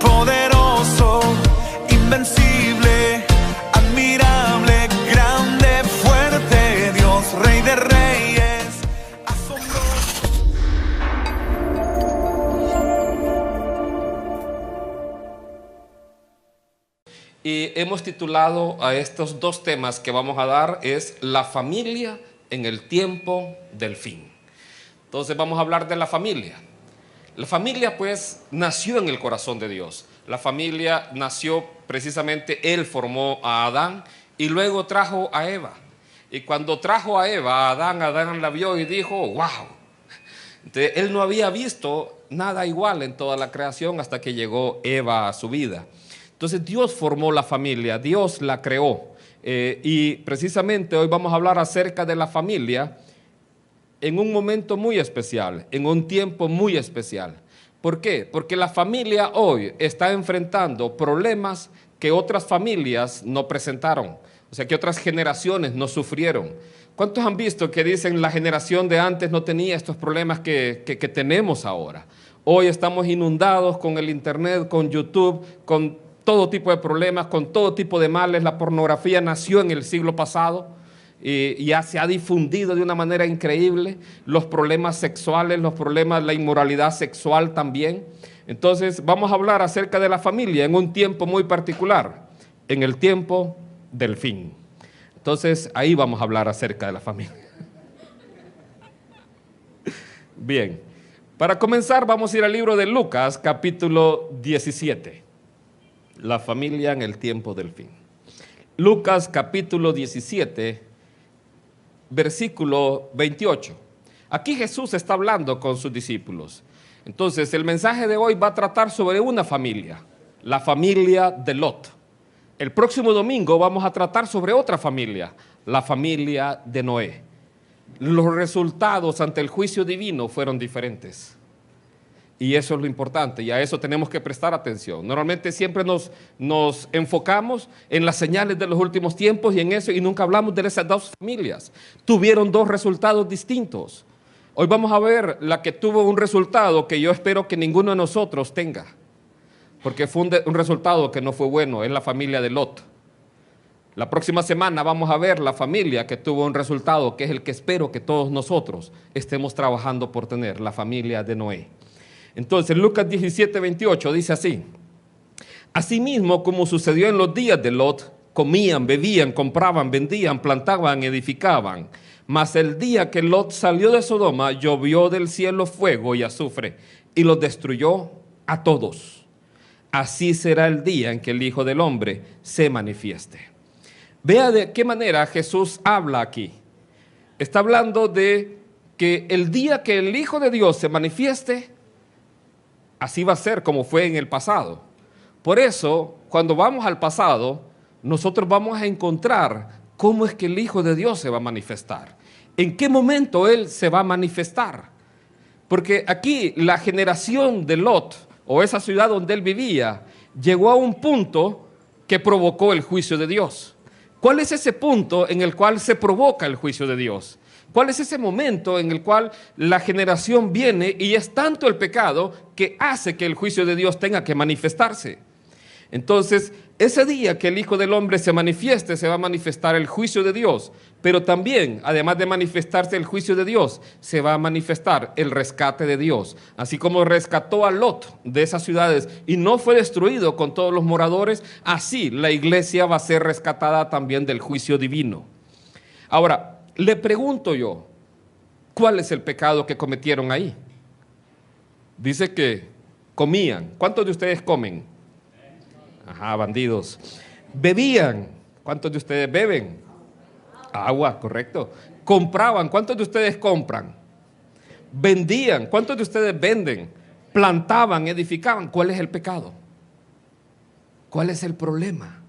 Poderoso, invencible, admirable, grande, fuerte, Dios, Rey de Reyes, asombroso. Y hemos titulado a estos dos temas que vamos a dar es la familia en el tiempo del fin. Entonces vamos a hablar de la familia. La familia pues nació en el corazón de Dios. La familia nació precisamente, Él formó a Adán y luego trajo a Eva. Y cuando trajo a Eva, a Adán la vio y dijo, wow. Entonces, él no había visto nada igual en toda la creación hasta que llegó Eva a su vida. Entonces Dios formó la familia, Dios la creó. Y precisamente hoy vamos a hablar acerca de la familia en un momento muy especial, en un tiempo muy especial. ¿Por qué? Porque la familia hoy está enfrentando problemas que otras familias no presentaron, o sea, que otras generaciones no sufrieron. ¿Cuántos han visto que dicen la generación de antes no tenía estos problemas que tenemos ahora? Hoy estamos inundados con el internet, con YouTube, con todo tipo de problemas, con todo tipo de males. La pornografía nació en el siglo pasado y ya se ha difundido de una manera increíble. Los problemas sexuales, los problemas, la inmoralidad sexual también. Entonces vamos a hablar acerca de la familia en un tiempo muy particular, en el tiempo del fin. Entonces ahí vamos a hablar acerca de la familia. Bien, para comenzar vamos a ir al libro de Lucas, capítulo 17. La familia en el tiempo del fin. Lucas capítulo 17, versículo 28. Aquí Jesús está hablando con sus discípulos. Entonces el mensaje de hoy va a tratar sobre una familia, la familia de Lot. El próximo domingo vamos a tratar sobre otra familia, la familia de Noé. Los resultados ante el juicio divino fueron diferentes. Y eso es lo importante, y a eso tenemos que prestar atención. Normalmente siempre nos enfocamos en las señales de los últimos tiempos y en eso, y nunca hablamos de esas dos familias. Tuvieron dos resultados distintos. Hoy vamos a ver la que tuvo un resultado que yo espero que ninguno de nosotros tenga, porque fue un resultado que no fue bueno, es la familia de Lot. La próxima semana vamos a ver la familia que tuvo un resultado que es el que espero que todos nosotros estemos trabajando por tener, la familia de Noé. Entonces, Lucas 17, 28 dice así: asimismo, como sucedió en los días de Lot, comían, bebían, compraban, vendían, plantaban, edificaban. Mas el día que Lot salió de Sodoma, llovió del cielo fuego y azufre, y los destruyó a todos. Así será el día en que el Hijo del Hombre se manifieste. Vea de qué manera Jesús habla aquí. Está hablando de que el día que el Hijo de Dios se manifieste, así va a ser como fue en el pasado. Por eso, cuando vamos al pasado, nosotros vamos a encontrar cómo es que el Hijo de Dios se va a manifestar. ¿En qué momento Él se va a manifestar? Porque aquí la generación de Lot, o esa ciudad donde él vivía, llegó a un punto que provocó el juicio de Dios. ¿Cuál es ese punto en el cual se provoca el juicio de Dios? ¿Cuál es ese momento en el cual la generación viene y es tanto el pecado que hace que el juicio de Dios tenga que manifestarse? Entonces, ese día que el Hijo del Hombre se manifieste, se va a manifestar el juicio de Dios, pero también, además de manifestarse el juicio de Dios, se va a manifestar el rescate de Dios. Así como rescató a Lot de esas ciudades y no fue destruido con todos los moradores, así la iglesia va a ser rescatada también del juicio divino. Ahora, le pregunto yo, ¿cuál es el pecado que cometieron ahí? Dice que comían. ¿Cuántos de ustedes comen? Ajá, bandidos. Bebían. ¿Cuántos de ustedes beben? Agua, correcto. Compraban. ¿Cuántos de ustedes compran? Vendían. ¿Cuántos de ustedes venden? Plantaban, edificaban. ¿Cuál es el pecado? ¿Cuál es el problema?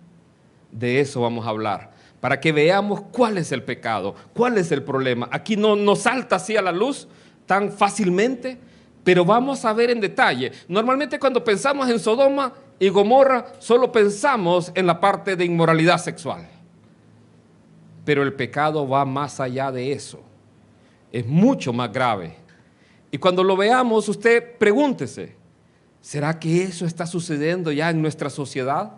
De eso vamos a hablar, para que veamos cuál es el pecado, cuál es el problema. Aquí no nos salta así a la luz tan fácilmente, pero vamos a ver en detalle. Normalmente cuando pensamos en Sodoma y Gomorra, solo pensamos en la parte de inmoralidad sexual. pero el pecado va más allá de eso. Es mucho más grave. Y cuando lo veamos, usted pregúntese, ¿será que eso está sucediendo ya en nuestra sociedad?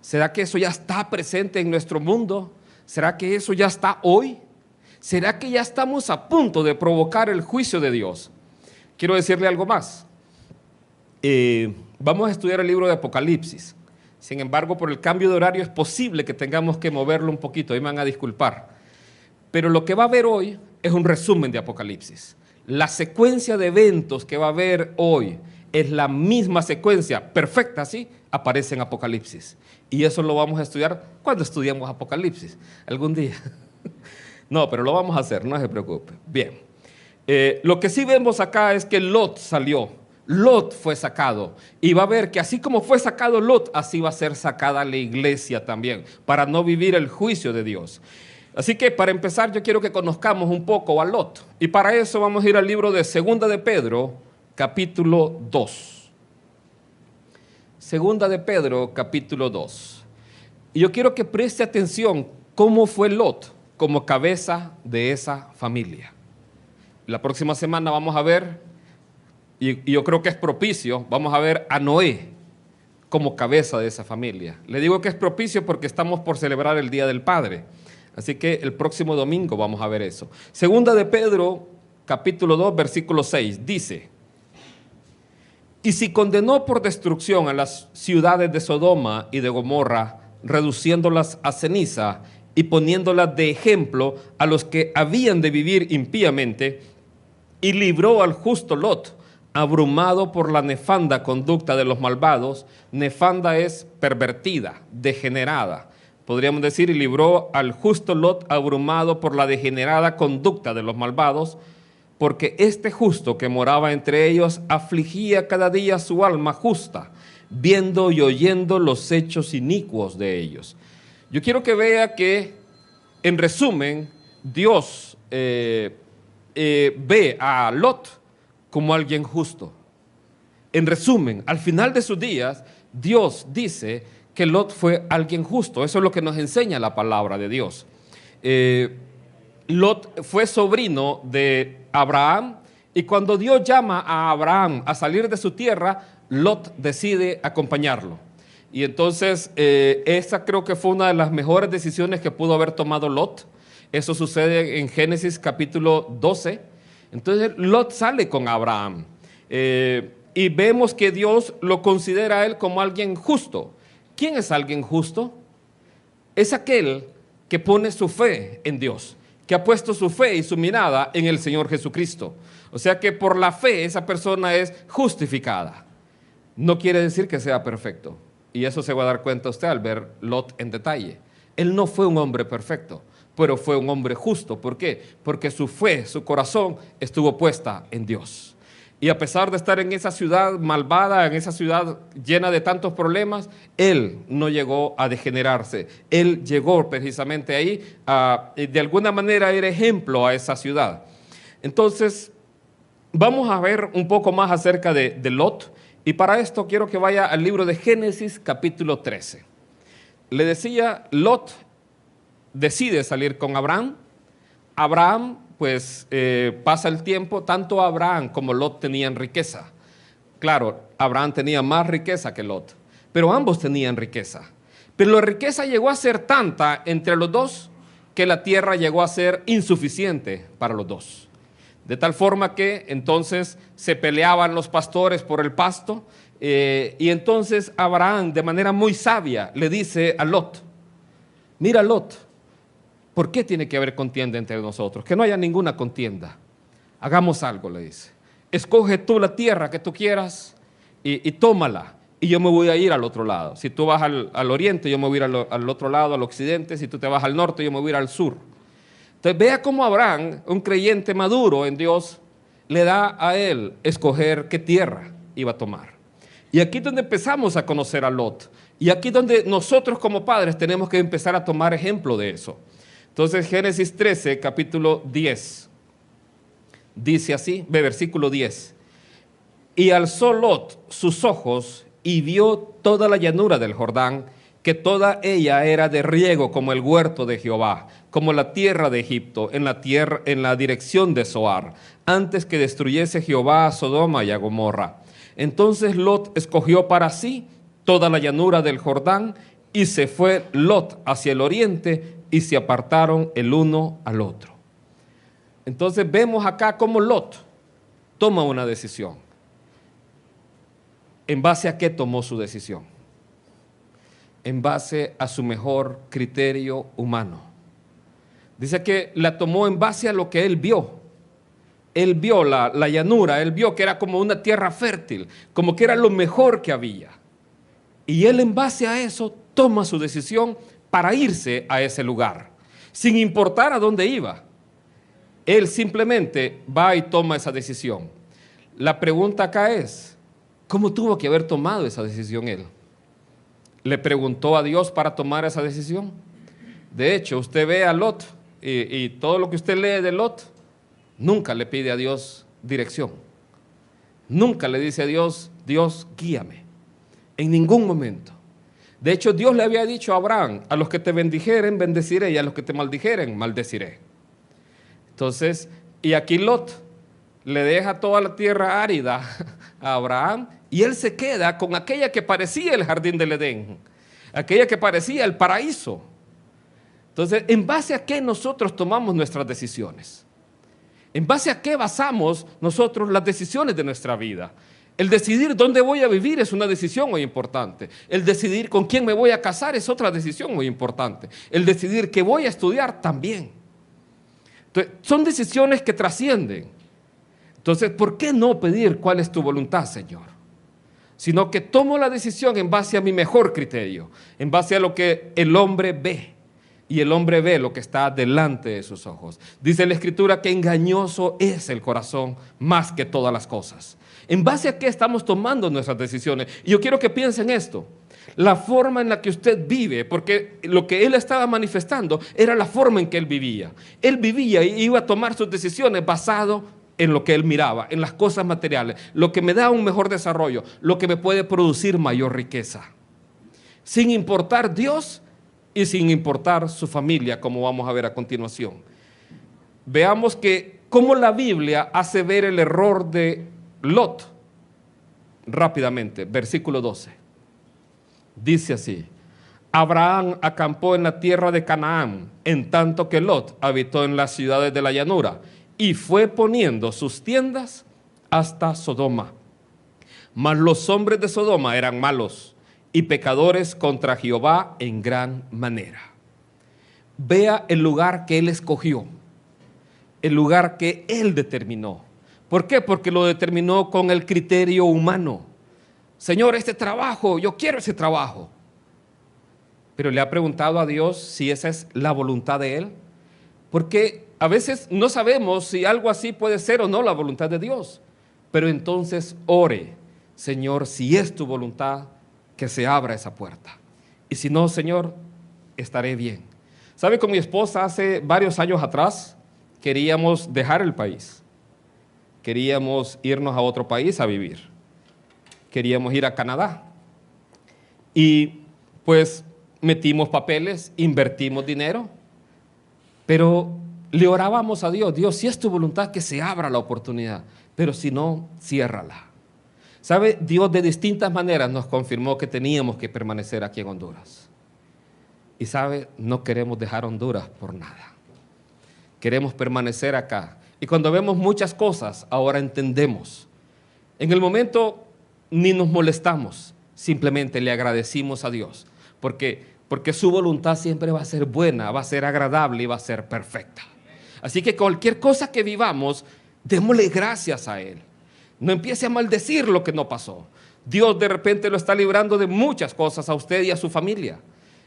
¿Será que eso ya está presente en nuestro mundo? ¿Será que eso ya está hoy? ¿Será que ya estamos a punto de provocar el juicio de Dios? Quiero decirle algo más. Vamos a estudiar el libro de Apocalipsis. Sin embargo, por el cambio de horario es posible que tengamos que moverlo un poquito. Ahí me van a disculpar. Pero lo que va a haber hoy es un resumen de Apocalipsis. La secuencia de eventos que va a haber hoy es la misma secuencia, perfecta, ¿sí? Aparece en Apocalipsis. Y eso lo vamos a estudiar cuando estudiemos Apocalipsis, algún día. No, pero lo vamos a hacer, no se preocupe. Bien, lo que sí vemos acá es que Lot salió. Lot fue sacado. Y va a ver que así como fue sacado Lot, así va a ser sacada la iglesia también, para no vivir el juicio de Dios. Así que para empezar yo quiero que conozcamos un poco a Lot. Y para eso vamos a ir al libro de Segunda de Pedro, capítulo 2. Segunda de Pedro, capítulo 2. Y yo quiero que preste atención cómo fue Lot como cabeza de esa familia. La próxima semana vamos a ver, y yo creo que es propicio, vamos a ver a Noé como cabeza de esa familia. Le digo que es propicio porque estamos por celebrar el Día del Padre. Así que el próximo domingo vamos a ver eso. Segunda de Pedro, capítulo 2, versículo 6, dice: y si condenó por destrucción a las ciudades de Sodoma y de Gomorra, reduciéndolas a ceniza y poniéndolas de ejemplo a los que habían de vivir impíamente, y libró al justo Lot, abrumado por la nefanda conducta de los malvados. Nefanda es pervertida, degenerada. Podríamos decir, y libró al justo Lot abrumado por la degenerada conducta de los malvados, porque este justo que moraba entre ellos afligía cada día su alma justa, viendo y oyendo los hechos inicuos de ellos. Yo quiero que vea que, en resumen, Dios ve a Lot como alguien justo. En resumen, al final de sus días, Dios dice que Lot fue alguien justo. Eso es lo que nos enseña la palabra de Dios. Lot fue sobrino de Abraham, y cuando Dios llama a Abraham a salir de su tierra, Lot decide acompañarlo. Y entonces esa creo que fue una de las mejores decisiones que pudo haber tomado Lot. Eso sucede en Génesis capítulo 12. Entonces Lot sale con Abraham y vemos que Dios lo considera a él como alguien justo. ¿Quién es alguien justo? Es aquel que pone su fe en Dios, que ha puesto su fe y su mirada en el Señor Jesucristo. O sea que por la fe esa persona es justificada. No quiere decir que sea perfecto. Y eso se va a dar cuenta usted al ver Lot en detalle. Él no fue un hombre perfecto, pero fue un hombre justo. ¿Por qué? Porque su fe, su corazón estuvo puesta en Dios. Y a pesar de estar en esa ciudad malvada, en esa ciudad llena de tantos problemas, él no llegó a degenerarse. Él llegó precisamente ahí de alguna manera era ejemplo a esa ciudad. Entonces, vamos a ver un poco más acerca de Lot. Y para esto quiero que vaya al libro de Génesis capítulo 13. Le decía, Lot decide salir con Abraham. Abraham pues pasa el tiempo, tanto Abraham como Lot tenían riqueza. Claro, Abraham tenía más riqueza que Lot, pero ambos tenían riqueza. Pero la riqueza llegó a ser tanta entre los dos que la tierra llegó a ser insuficiente para los dos. De tal forma que entonces se peleaban los pastores por el pasto y entonces Abraham de manera muy sabia le dice a Lot: mira Lot, ¿por qué tiene que haber contienda entre nosotros? Que no haya ninguna contienda. Hagamos algo, le dice. Escoge tú la tierra que tú quieras y tómala, y yo me voy a ir al otro lado. Si tú vas al oriente, yo me voy a ir al otro lado, al occidente. Si tú te vas al norte, yo me voy a ir al sur. Entonces vea cómo Abraham, un creyente maduro en Dios, le da a él escoger qué tierra iba a tomar. Y aquí es donde empezamos a conocer a Lot. Y aquí es donde nosotros como padres tenemos que empezar a tomar ejemplo de eso. Entonces Génesis 13, capítulo 10, dice así, versículo 10. Y alzó Lot sus ojos y vio toda la llanura del Jordán que toda ella era de riego como el huerto de Jehová, como la tierra de Egipto, en la dirección de Zoar, antes que destruyese Jehová a Sodoma y a Gomorra. Entonces Lot escogió para sí toda la llanura del Jordán, y se fue Lot hacia el oriente, y se apartaron el uno al otro. Entonces vemos acá cómo Lot toma una decisión. ¿En base a qué tomó su decisión? En base a su mejor criterio humano. Dice que la tomó en base a lo que él vio. Él vio la llanura, él vio que era como una tierra fértil, como que era lo mejor que había. Y él en base a eso toma su decisión para irse a ese lugar, sin importar a dónde iba. Él simplemente va y toma esa decisión. La pregunta acá es, ¿cómo tuvo que haber tomado esa decisión él? ¿Le preguntó a Dios para tomar esa decisión? De hecho, usted ve a Lot y todo lo que usted lee de Lot, nunca le pide a Dios dirección. Nunca le dice a Dios, Dios, guíame. En ningún momento. De hecho, Dios le había dicho a Abraham, a los que te bendijeren, bendeciré, y a los que te maldijeren, maldeciré. Entonces, y aquí Lot le deja toda la tierra árida a Abraham, y él se queda con aquella que parecía el jardín del Edén, aquella que parecía el paraíso. Entonces, ¿en base a qué nosotros tomamos nuestras decisiones? ¿En base a qué basamos nosotros las decisiones de nuestra vida? El decidir dónde voy a vivir es una decisión muy importante. El decidir con quién me voy a casar es otra decisión muy importante. El decidir qué voy a estudiar también. Entonces, son decisiones que trascienden. Entonces, ¿por qué no pedir cuál es tu voluntad, Señor? Sino que tomo la decisión en base a mi mejor criterio, en base a lo que el hombre ve. Y el hombre ve lo que está delante de sus ojos. Dice la Escritura que engañoso es el corazón más que todas las cosas. ¿En base a qué estamos tomando nuestras decisiones? Y yo quiero que piensen esto. La forma en la que usted vive, porque lo que él estaba manifestando era la forma en que él vivía. Él vivía y iba a tomar sus decisiones basado en lo que él miraba, en las cosas materiales, lo que me da un mejor desarrollo, lo que me puede producir mayor riqueza. Sin importar Dios y sin importar su familia, como vamos a ver a continuación. Veamos que cómo la Biblia hace ver el error de Lot rápidamente. Versículo 12. Dice así: Abraham acampó en la tierra de Canaán, en tanto que Lot habitó en las ciudades de la llanura, y fue poniendo sus tiendas hasta Sodoma. Mas los hombres de Sodoma eran malos y pecadores contra Jehová en gran manera. Vea el lugar que él escogió, el lugar que él determinó. ¿Por qué? Porque lo determinó con el criterio humano. Señor, este trabajo, yo quiero ese trabajo. Pero le ha preguntado a Dios si esa es la voluntad de él. Porque a veces no sabemos si algo así puede ser o no la voluntad de Dios. Pero entonces ore, Señor, si es tu voluntad, que se abra esa puerta. Y si no, Señor, estaré bien. ¿Sabe? Con mi esposa hace varios años atrás queríamos dejar el país. Queríamos irnos a otro país a vivir. Queríamos ir a Canadá. Y pues metimos papeles, invertimos dinero, pero le orábamos a Dios. Dios, si es tu voluntad, que se abra la oportunidad, pero si no, ciérrala. ¿Sabe? Dios de distintas maneras nos confirmó que teníamos que permanecer aquí en Honduras. Y ¿sabe? No queremos dejar Honduras por nada. Queremos permanecer acá. Y cuando vemos muchas cosas, ahora entendemos. En el momento ni nos molestamos, simplemente le agradecimos a Dios. Porque su voluntad siempre va a ser buena, va a ser agradable y va a ser perfecta. Así que cualquier cosa que vivamos, démosle gracias a Él. No empiece a maldecir lo que no pasó. Dios de repente lo está librando de muchas cosas a usted y a su familia.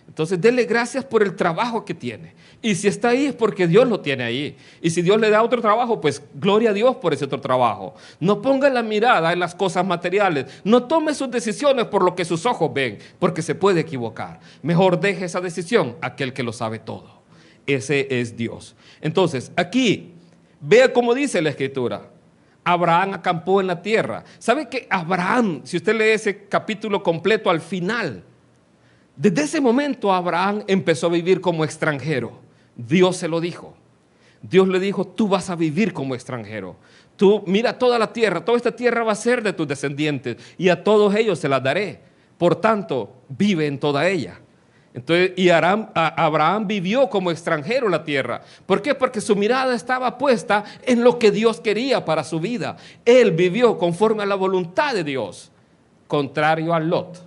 Entonces, dele gracias por el trabajo que tiene. Y si está ahí es porque Dios lo tiene ahí. Y si Dios le da otro trabajo, pues gloria a Dios por ese otro trabajo. No ponga la mirada en las cosas materiales. No tome sus decisiones por lo que sus ojos ven, porque se puede equivocar. Mejor deje esa decisión a aquel que lo sabe todo. Ese es Dios. Entonces, aquí, vea cómo dice la Escritura. Abraham acampó en la tierra. ¿Sabe que Abraham, si usted lee ese capítulo completo al final, Desde ese momento Abraham empezó a vivir como extranjero. Dios se lo dijo. Dios le dijo, tú vas a vivir como extranjero. Tú mira toda la tierra, toda esta tierra va a ser de tus descendientes y a todos ellos se las daré. Por tanto, vive en toda ella. Entonces, Abraham vivió como extranjero en la tierra. ¿Por qué? Porque su mirada estaba puesta en lo que Dios quería para su vida. Él vivió conforme a la voluntad de Dios, contrario a Lot,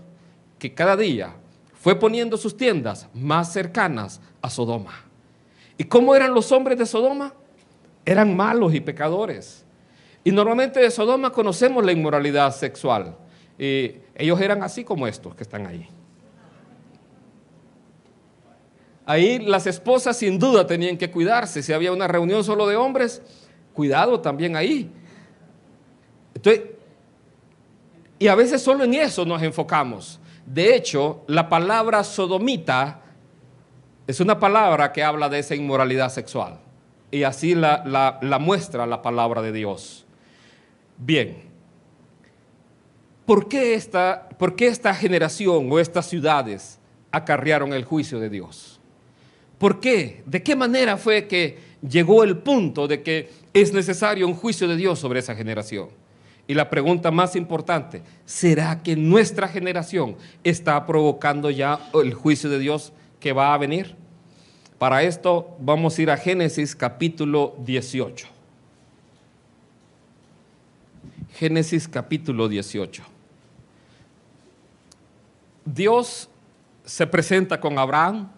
que cada día fue poniendo sus tiendas más cercanas a Sodoma. ¿Y cómo eran los hombres de Sodoma? Eran malos y pecadores. Y normalmente de Sodoma conocemos la inmoralidad sexual. Y ellos eran así como estos que están ahí. Ahí las esposas sin duda tenían que cuidarse. Si había una reunión solo de hombres, cuidado también ahí. Entonces, y a veces solo en eso nos enfocamos. De hecho, la palabra sodomita es una palabra que habla de esa inmoralidad sexual. Y así la muestra la palabra de Dios. Bien, ¿por qué esta generación o estas ciudades acarrearon el juicio de Dios? ¿Por qué? ¿De qué manera fue que llegó el punto de que es necesario un juicio de Dios sobre esa generación? Y la pregunta más importante, ¿será que nuestra generación está provocando ya el juicio de Dios que va a venir? Para esto vamos a ir a Génesis capítulo 18. Génesis capítulo 18. Dios se presenta con Abraham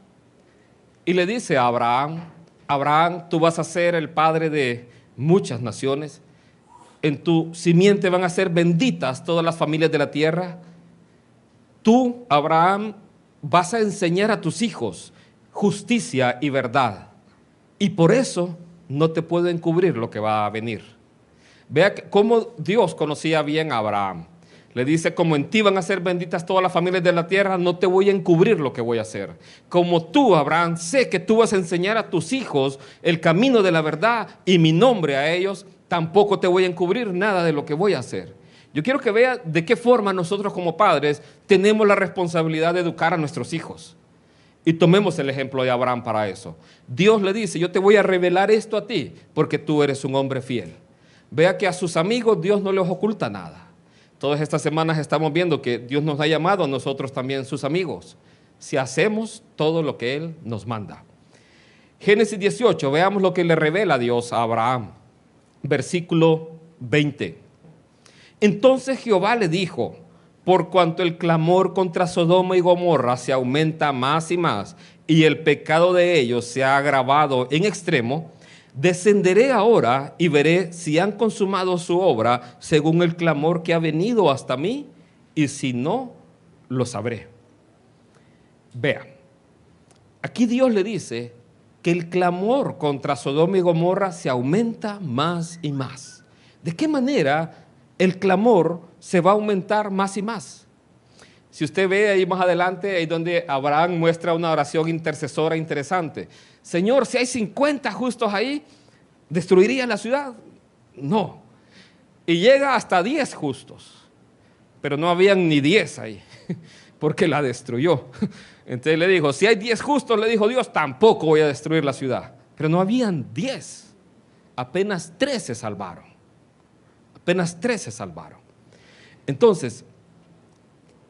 y le dice a Abraham, Abraham, tú vas a ser el padre de muchas naciones, en tu simiente van a ser benditas todas las familias de la tierra. Tú, Abraham, vas a enseñar a tus hijos justicia y verdad, y por eso no te puedo encubrir lo que va a venir. Vea cómo Dios conocía bien a Abraham. Le dice, como en ti van a ser benditas todas las familias de la tierra, no te voy a encubrir lo que voy a hacer. Como tú, Abraham, sé que tú vas a enseñar a tus hijos el camino de la verdad y mi nombre a ellos, tampoco te voy a encubrir nada de lo que voy a hacer. Yo quiero que vea de qué forma nosotros como padres tenemos la responsabilidad de educar a nuestros hijos. Y tomemos el ejemplo de Abraham para eso. Dios le dice, yo te voy a revelar esto a ti porque tú eres un hombre fiel. Vea que a sus amigos Dios no les oculta nada. Todas estas semanas estamos viendo que Dios nos ha llamado a nosotros también sus amigos, si hacemos todo lo que Él nos manda. Génesis 18, veamos lo que le revela Dios a Abraham. Versículo 20. Entonces Jehová le dijo, por cuanto el clamor contra Sodoma y Gomorra se aumenta más y más, y el pecado de ellos se ha agravado en extremo, descenderé ahora y veré si han consumado su obra según el clamor que ha venido hasta mí, y si no, lo sabré. Vea, aquí Dios le dice que el clamor contra Sodoma y Gomorra se aumenta más y más. ¿De qué manera el clamor se va a aumentar más y más? Si usted ve ahí más adelante, ahí donde Abraham muestra una oración intercesora interesante. Señor, si hay 50 justos ahí, ¿destruiría la ciudad? No. Y llega hasta 10 justos, pero no habían ni 10 ahí, porque la destruyó. Entonces le dijo, si hay 10 justos, le dijo Dios, tampoco voy a destruir la ciudad. Pero no habían 10, apenas 3 se salvaron. Apenas 3 se salvaron. Entonces,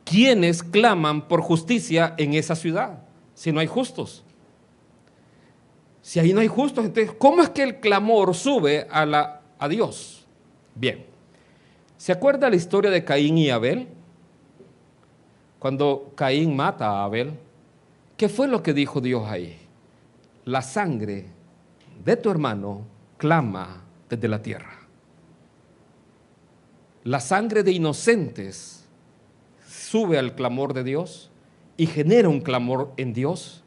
¿quiénes claman por justicia en esa ciudad si no hay justos? Si ahí no hay justos, entonces, ¿cómo es que el clamor sube a Dios? Bien, ¿se acuerda la historia de Caín y Abel? Cuando Caín mata a Abel, ¿qué fue lo que dijo Dios ahí? La sangre de tu hermano clama desde la tierra. La sangre de inocentes sube al clamor de Dios y genera un clamor en Dios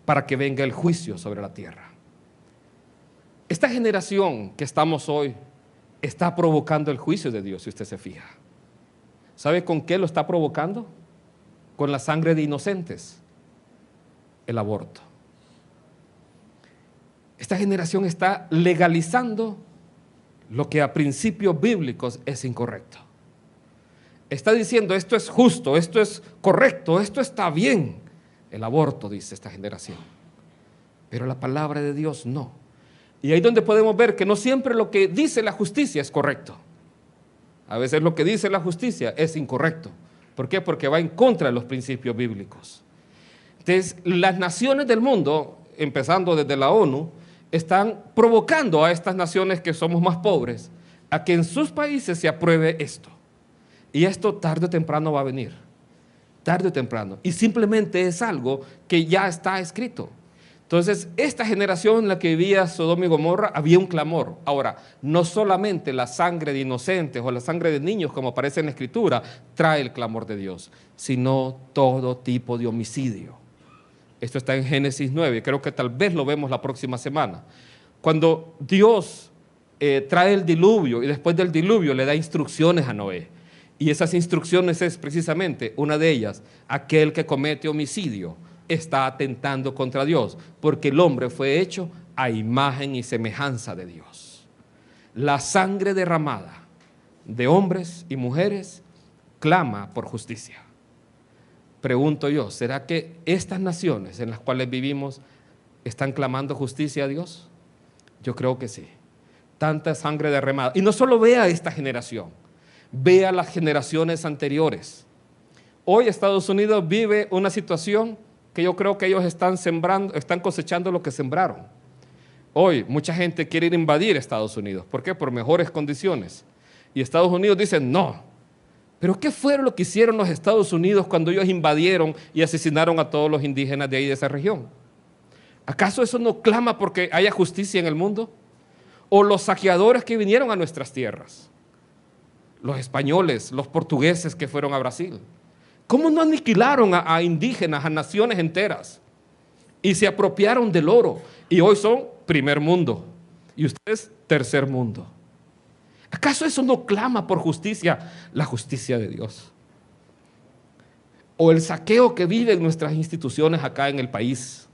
para que venga el juicio sobre la tierra. Esta generación que estamos hoy está provocando el juicio de Dios, si usted se fija. ¿Sabe con qué lo está provocando? Con la sangre de inocentes, el aborto. Esta generación está legalizando lo que a principios bíblicos es incorrecto. Está diciendo esto es justo, esto es correcto, esto está bien. El aborto, dice esta generación. Pero la palabra de Dios no. Y ahí es donde podemos ver que no siempre lo que dice la justicia es correcto. A veces lo que dice la justicia es incorrecto. ¿Por qué? Porque va en contra de los principios bíblicos. Entonces, las naciones del mundo, empezando desde la ONU, están provocando a estas naciones que somos más pobres a que en sus países se apruebe esto. Y esto tarde o temprano va a venir. Tarde o temprano. Y simplemente es algo que ya está escrito. Entonces, esta generación en la que vivía Sodoma y Gomorra, había un clamor. Ahora, no solamente la sangre de inocentes o la sangre de niños, como aparece en la Escritura, trae el clamor de Dios, sino todo tipo de homicidio. Esto está en Génesis 9, creo que tal vez lo vemos la próxima semana. Cuando Dios trae el diluvio y después del diluvio le da instrucciones a Noé. Y esas instrucciones es precisamente una de ellas: aquel que comete homicidio está atentando contra Dios, porque el hombre fue hecho a imagen y semejanza de Dios. La sangre derramada de hombres y mujeres clama por justicia. Pregunto yo, ¿será que estas naciones en las cuales vivimos están clamando justicia a Dios? Yo creo que sí. Tanta sangre derramada. Y no solo vea esta generación, vea las generaciones anteriores. Hoy Estados Unidos vive una situación que yo creo que ellos están sembrando, están cosechando lo que sembraron. Hoy mucha gente quiere ir a invadir Estados Unidos. ¿Por qué? Por mejores condiciones. Y Estados Unidos dice no. Pero ¿qué fue lo que hicieron los Estados Unidos cuando ellos invadieron y asesinaron a todos los indígenas de ahí, de esa región? ¿Acaso eso no clama porque haya justicia en el mundo? ¿O los saqueadores que vinieron a nuestras tierras? Los españoles, los portugueses que fueron a Brasil. ¿Cómo no aniquilaron a indígenas, a naciones enteras? Y se apropiaron del oro. Y hoy son primer mundo. Y ustedes tercer mundo. ¿Acaso eso no clama por justicia? La justicia de Dios. O el saqueo que viven nuestras instituciones acá en el país.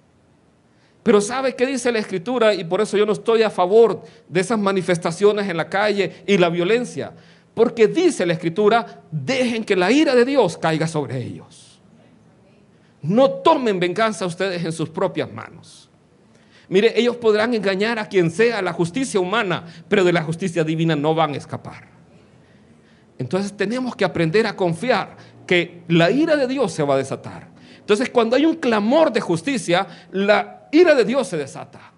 Pero ¿sabe qué dice la Escritura? Y por eso yo no estoy a favor de esas manifestaciones en la calle y la violencia. Porque dice la Escritura, dejen que la ira de Dios caiga sobre ellos. No tomen venganza ustedes en sus propias manos. Mire, ellos podrán engañar a quien sea, la justicia humana, pero de la justicia divina no van a escapar. Entonces tenemos que aprender a confiar que la ira de Dios se va a desatar. Entonces cuando hay un clamor de justicia, la ira de Dios se desata.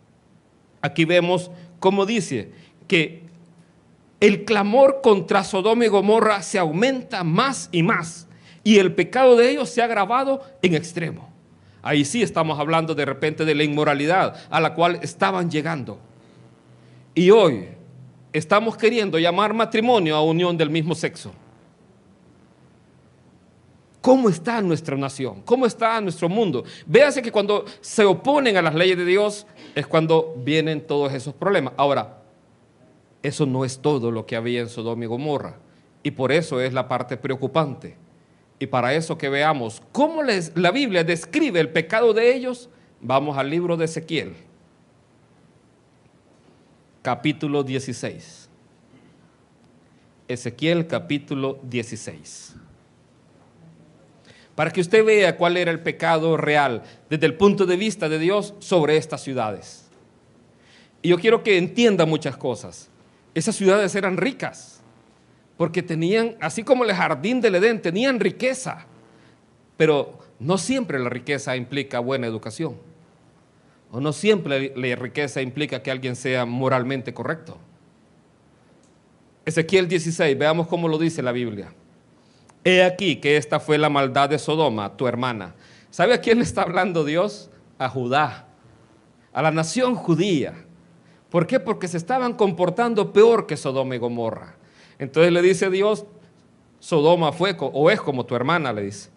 Aquí vemos cómo dice que el clamor contra Sodoma y Gomorra se aumenta más y más, y el pecado de ellos se ha agravado en extremo. Ahí sí estamos hablando de repente de la inmoralidad a la cual estaban llegando. Y hoy estamos queriendo llamar matrimonio a unión del mismo sexo. ¿Cómo está nuestra nación? ¿Cómo está nuestro mundo? Véase que cuando se oponen a las leyes de Dios es cuando vienen todos esos problemas. Ahora, eso no es todo lo que había en Sodoma y Gomorra, y por eso es la parte preocupante. Y para eso que veamos cómo la Biblia describe el pecado de ellos, vamos al libro de Ezequiel, capítulo 16. Ezequiel capítulo 16. Para que usted vea cuál era el pecado real desde el punto de vista de Dios sobre estas ciudades. Y yo quiero que entienda muchas cosas. Esas ciudades eran ricas, porque tenían, así como el jardín del Edén, tenían riqueza. Pero no siempre la riqueza implica buena educación. O no siempre la riqueza implica que alguien sea moralmente correcto. Ezequiel 16, veamos cómo lo dice la Biblia. He aquí que esta fue la maldad de Sodoma, tu hermana. ¿Sabe a quién le está hablando Dios? A Judá, a la nación judía. ¿Por qué? Porque se estaban comportando peor que Sodoma y Gomorra. Entonces le dice Dios, Sodoma fue o es como tu hermana, le dice.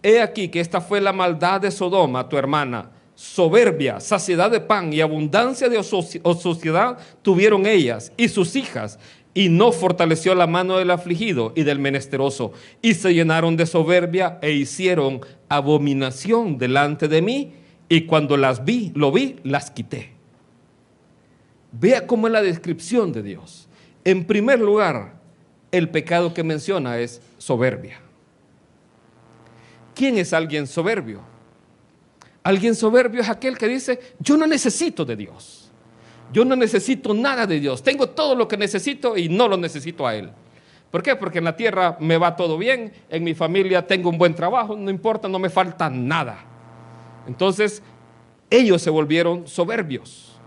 He aquí que esta fue la maldad de Sodoma, tu hermana. Soberbia, saciedad de pan y abundancia de ociosidad tuvieron ellas y sus hijas, y no fortaleció la mano del afligido y del menesteroso, y se llenaron de soberbia e hicieron abominación delante de mí, y cuando las vi, las quité. Vea cómo es la descripción de Dios. En primer lugar, el pecado que menciona es soberbia. ¿Quién es alguien soberbio? Alguien soberbio es aquel que dice, yo no necesito de Dios. Yo no necesito nada de Dios. Tengo todo lo que necesito y no lo necesito a Él. ¿Por qué? Porque en la tierra me va todo bien, en mi familia tengo un buen trabajo, no importa, no me falta nada. Entonces, ellos se volvieron soberbios.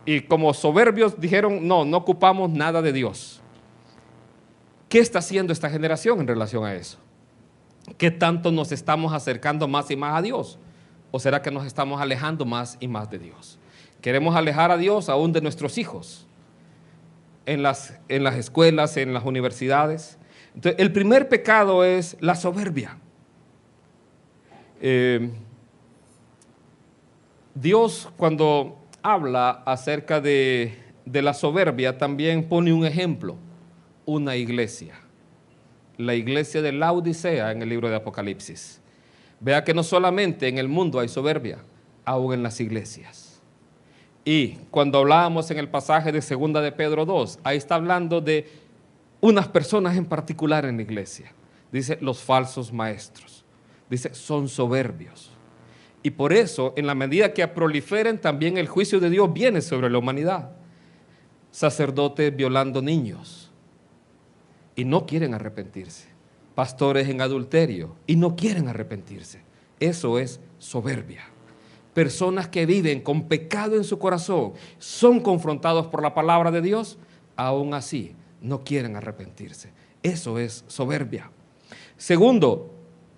Y como soberbios dijeron, no ocupamos nada de Dios. ¿Qué está haciendo esta generación en relación a eso? ¿Qué tanto nos estamos acercando más y más a Dios? ¿O será que nos estamos alejando más y más de Dios? Queremos alejar a Dios aún de nuestros hijos, en las escuelas, en las universidades. Entonces, el primer pecado es la soberbia. Dios, cuando habla acerca de la soberbia, también pone un ejemplo, una iglesia. La iglesia de Laodicea en el libro de Apocalipsis. Vea que no solamente en el mundo hay soberbia, aún en las iglesias. Y cuando hablábamos en el pasaje de 2 de Pedro 2, ahí está hablando de unas personas en particular en la iglesia. Dice, los falsos maestros. Dice, son soberbios. Y por eso, en la medida que proliferen, también el juicio de Dios viene sobre la humanidad. Sacerdotes violando niños y no quieren arrepentirse. Pastores en adulterio y no quieren arrepentirse. Eso es soberbia. Personas que viven con pecado en su corazón, son confrontados por la palabra de Dios, aún así no quieren arrepentirse. Eso es soberbia. Segundo,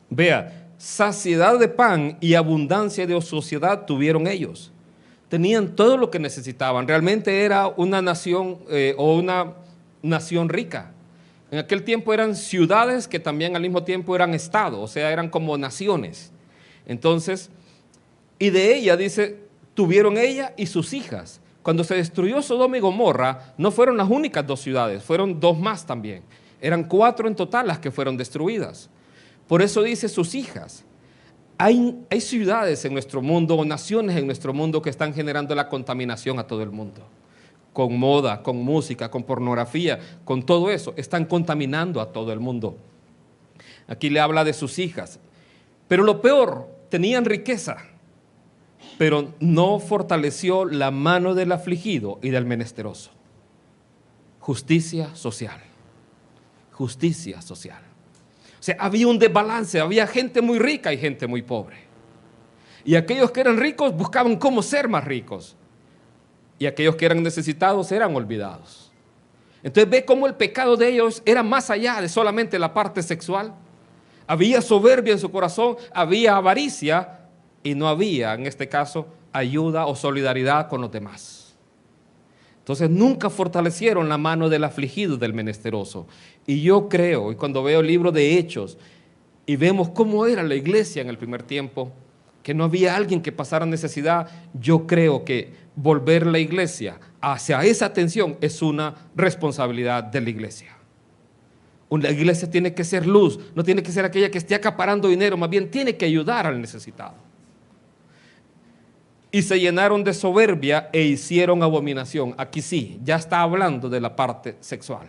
vea, saciedad de pan y abundancia de ociosidad tuvieron ellos. Tenían todo lo que necesitaban. Realmente era una nación una nación rica. En aquel tiempo eran ciudades que también al mismo tiempo eran estados, o sea, eran como naciones. Entonces, y de ella, dice, tuvieron ella y sus hijas. Cuando se destruyó Sodoma y Gomorra, no fueron las únicas 2 ciudades, fueron 2 más también. Eran 4 en total las que fueron destruidas. Por eso dice sus hijas. Hay ciudades en nuestro mundo o naciones en nuestro mundo que están generando la contaminación a todo el mundo. Con moda, con música, con pornografía, con todo eso, están contaminando a todo el mundo. Aquí le habla de sus hijas. Pero lo peor, tenían riqueza, pero no fortaleció la mano del afligido y del menesteroso. Justicia social. Justicia social. O sea, había un desbalance, había gente muy rica y gente muy pobre. Y aquellos que eran ricos buscaban cómo ser más ricos. Y aquellos que eran necesitados eran olvidados. Entonces ve cómo el pecado de ellos era más allá de solamente la parte sexual. Había soberbia en su corazón, había avaricia y no había, en este caso, ayuda o solidaridad con los demás. Entonces nunca fortalecieron la mano del afligido, del menesteroso. Y yo creo, y cuando veo el libro de Hechos y vemos cómo era la iglesia en el primer tiempo, que no había alguien que pasara necesidad, yo creo que volver la iglesia hacia esa atención es una responsabilidad de la iglesia. La iglesia tiene que ser luz, no tiene que ser aquella que esté acaparando dinero, más bien tiene que ayudar al necesitado. Y se llenaron de soberbia e hicieron abominación. Aquí sí, ya está hablando de la parte sexual.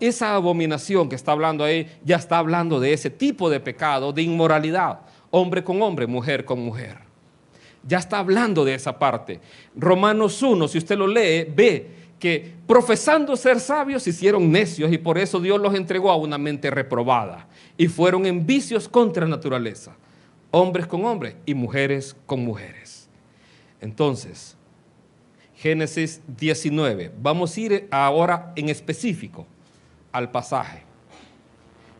Esa abominación que está hablando ahí, ya está hablando de ese tipo de pecado, de inmoralidad. Hombre con hombre, mujer con mujer. Ya está hablando de esa parte. Romanos 1, si usted lo lee, ve que profesando ser sabios se hicieron necios y por eso Dios los entregó a una mente reprobada y fueron en vicios contra naturaleza. Hombres con hombres y mujeres con mujeres. Entonces, Génesis 19. Vamos a ir ahora en específico al pasaje.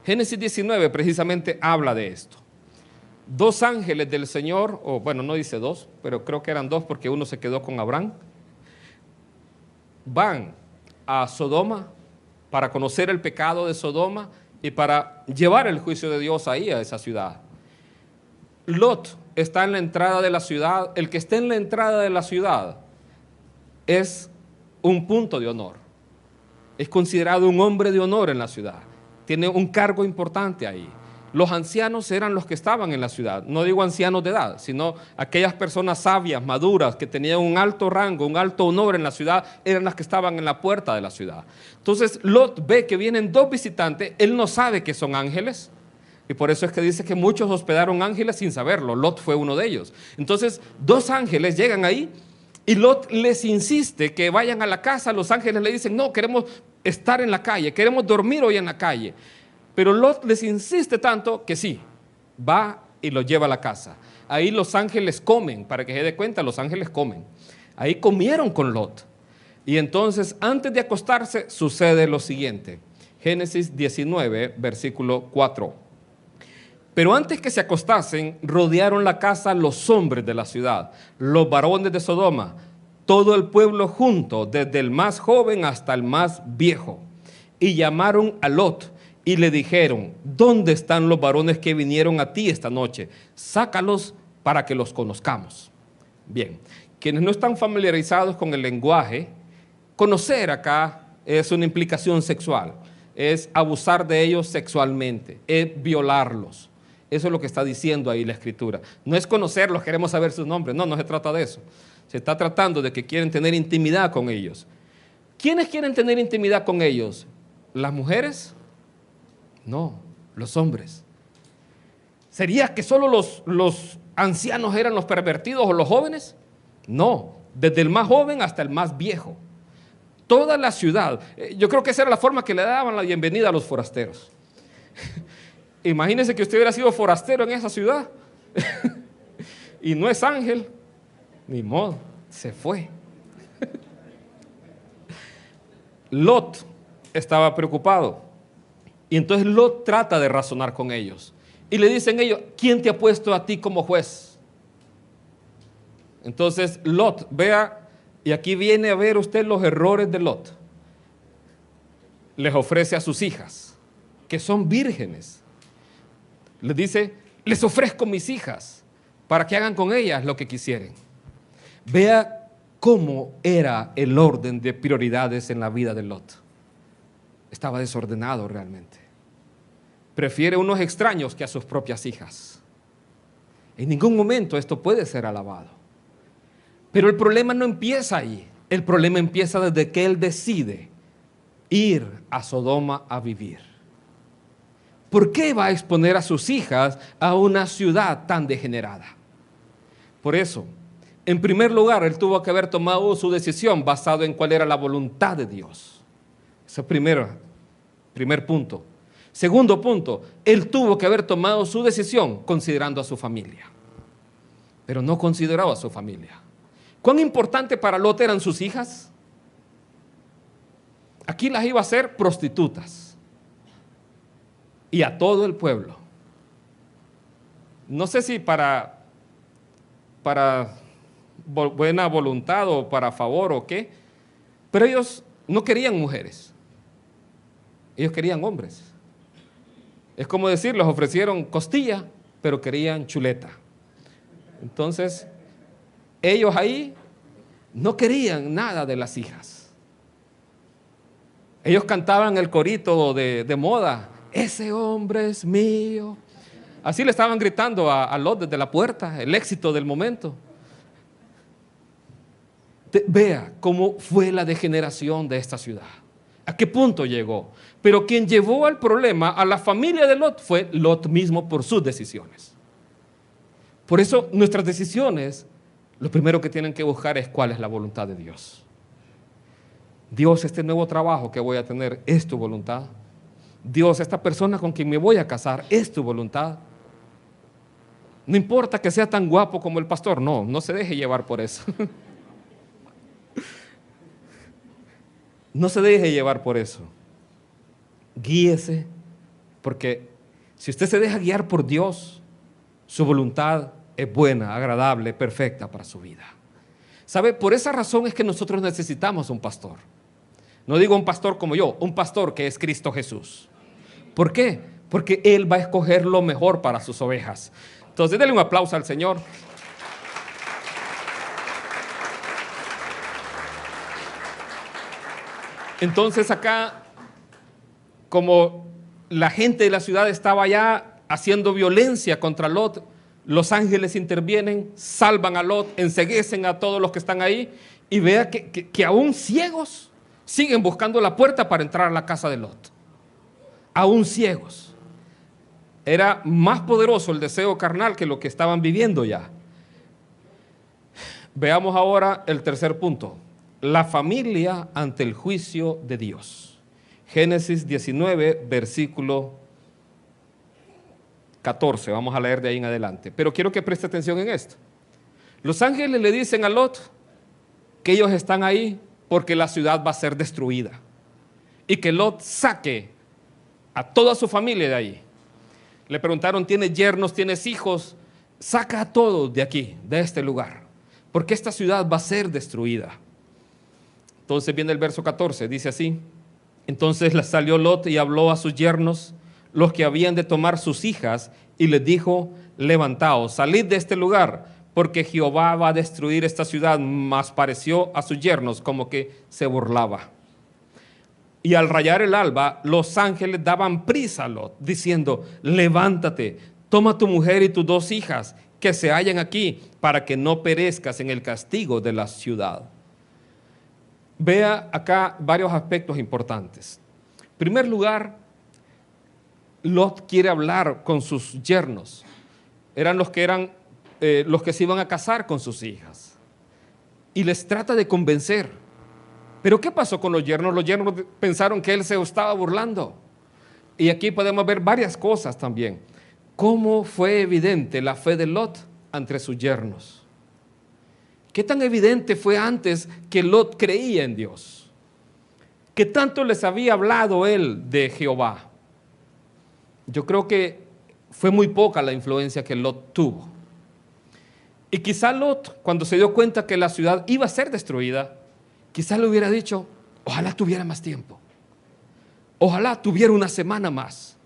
Génesis 19 precisamente habla de esto. 2 ángeles del Señor, o bueno, no dice 2, pero creo que eran 2 porque uno se quedó con Abraham, van a Sodoma para conocer el pecado de Sodoma y para llevar el juicio de Dios ahí a esa ciudad. Lot está en la entrada de la ciudad. El que esté en la entrada de la ciudad es un punto de honor. Es considerado un hombre de honor en la ciudad. Tiene un cargo importante ahí. Los ancianos eran los que estaban en la ciudad. No digo ancianos de edad, sino aquellas personas sabias, maduras, que tenían un alto rango, un alto honor en la ciudad, eran las que estaban en la puerta de la ciudad. Entonces Lot ve que vienen dos visitantes, él no sabe que son ángeles, y por eso es que dice que muchos hospedaron ángeles sin saberlo. Lot fue uno de ellos. Entonces, dos ángeles llegan ahí y Lot les insiste que vayan a la casa. Los ángeles le dicen, no, queremos estar en la calle, queremos dormir hoy en la calle. Pero Lot les insiste tanto que sí, va y lo lleva a la casa. Ahí los ángeles comen, para que se dé cuenta, los ángeles comen. Ahí comieron con Lot. Y entonces, antes de acostarse, sucede lo siguiente. Génesis 19, versículo 4. Pero antes que se acostasen, rodearon la casa los hombres de la ciudad, los varones de Sodoma, todo el pueblo junto, desde el más joven hasta el más viejo. Y llamaron a Lot y le dijeron, ¿dónde están los varones que vinieron a ti esta noche? Sácalos para que los conozcamos. Bien, quienes no están familiarizados con el lenguaje, conocer acá es una implicación sexual, es abusar de ellos sexualmente, es violarlos. Eso es lo que está diciendo ahí la Escritura. No es conocerlos, queremos saber sus nombres. No, no se trata de eso. Se está tratando de que quieren tener intimidad con ellos. ¿Quiénes quieren tener intimidad con ellos? ¿Las mujeres? No, los hombres. ¿Sería que solo los ancianos eran los pervertidos o los jóvenes? No, desde el más joven hasta el más viejo. Toda la ciudad. Yo creo que esa era la forma que le daban la bienvenida a los forasteros. Imagínense que usted hubiera sido forastero en esa ciudad y no es ángel, ni modo, se fue. Lot estaba preocupado y entonces Lot trata de razonar con ellos y le dicen ellos, ¿quién te ha puesto a ti como juez? Entonces Lot, vea, y aquí viene a ver usted los errores de Lot. Les ofrece a sus hijas, que son vírgenes. Les dice, les ofrezco mis hijas para que hagan con ellas lo que quisieren. Vea cómo era el orden de prioridades en la vida de Lot. Estaba desordenado realmente. Prefiere unos extraños que a sus propias hijas. En ningún momento esto puede ser alabado. Pero el problema no empieza ahí. El problema empieza desde que él decide ir a Sodoma a vivir. ¿Por qué va a exponer a sus hijas a una ciudad tan degenerada? Por eso, en primer lugar, él tuvo que haber tomado su decisión basado en cuál era la voluntad de Dios. Ese es primer punto. Segundo punto, él tuvo que haber tomado su decisión considerando a su familia. Pero no consideraba a su familia. ¿Cuán importante para Lot eran sus hijas? Aquí las iba a hacer prostitutas. Y a todo el pueblo. No sé si para buena voluntad o para favor o qué, pero ellos no querían mujeres. Ellos querían hombres. Es como decir, les ofrecieron costilla, pero querían chuleta. Entonces, ellos ahí no querían nada de las hijas. Ellos cantaban el corito de moda. Ese hombre es mío. Así le estaban gritando a Lot desde la puerta, el éxito del momento. Vea cómo fue la degeneración de esta ciudad. ¿A qué punto llegó? Pero quien llevó al problema a la familia de Lot fue Lot mismo por sus decisiones. Por eso nuestras decisiones, lo primero que tienen que buscar es cuál es la voluntad de Dios. Dios, este nuevo trabajo que voy a tener, ¿es tu voluntad? Dios, esta persona con quien me voy a casar, ¿es tu voluntad? No importa que sea tan guapo como el pastor, no se deje llevar por eso. No se deje llevar por eso. Guíese, porque si usted se deja guiar por Dios, su voluntad es buena, agradable, perfecta para su vida. ¿Sabe? Por esa razón es que nosotros necesitamos un pastor. No digo un pastor como yo, un pastor que es Cristo Jesús. ¿Por qué? Porque Él va a escoger lo mejor para sus ovejas. Entonces, denle un aplauso al Señor. Entonces acá, como la gente de la ciudad estaba ya haciendo violencia contra Lot. Los ángeles intervienen, salvan a Lot, enceguecen a todos los que están ahí, y vea que aún ciegos siguen buscando la puerta para entrar a la casa de Lot. Aún ciegos. Era más poderoso el deseo carnal que lo que estaban viviendo ya. Veamos ahora el tercer punto. La familia ante el juicio de Dios. Génesis 19, versículo 14. Vamos a leer de ahí en adelante. Pero quiero que preste atención en esto. Los ángeles le dicen a Lot que ellos están ahí porque la ciudad va a ser destruida. Y que Lot saque a toda su familia de ahí. Le preguntaron, ¿tienes yernos, tienes hijos? Saca a todos de aquí, de este lugar, porque esta ciudad va a ser destruida. Entonces viene el verso 14, dice así: entonces salió Lot y habló a sus yernos, los que habían de tomar sus hijas, y les dijo: levantaos, salid de este lugar, porque Jehová va a destruir esta ciudad. Mas pareció a sus yernos como que se burlaba. Y al rayar el alba, los ángeles daban prisa a Lot, diciendo: levántate, toma tu mujer y tus 2 hijas, que se hallan aquí, para que no perezcas en el castigo de la ciudad. Vea acá varios aspectos importantes. En primer lugar, Lot quiere hablar con sus yernos. Eran los que se iban a casar con sus hijas. Y les trata de convencer. Pero ¿qué pasó con los yernos? Los yernos pensaron que él se estaba burlando. Y aquí podemos ver varias cosas también. ¿Cómo fue evidente la fe de Lot ante sus yernos? ¿Qué tan evidente fue antes que Lot creía en Dios? ¿Qué tanto les había hablado él de Jehová? Yo creo que fue muy poca la influencia que Lot tuvo. Y quizá Lot, cuando se dio cuenta que la ciudad iba a ser destruida, quizá le hubiera dicho: ojalá tuviera más tiempo. Ojalá tuviera una semana más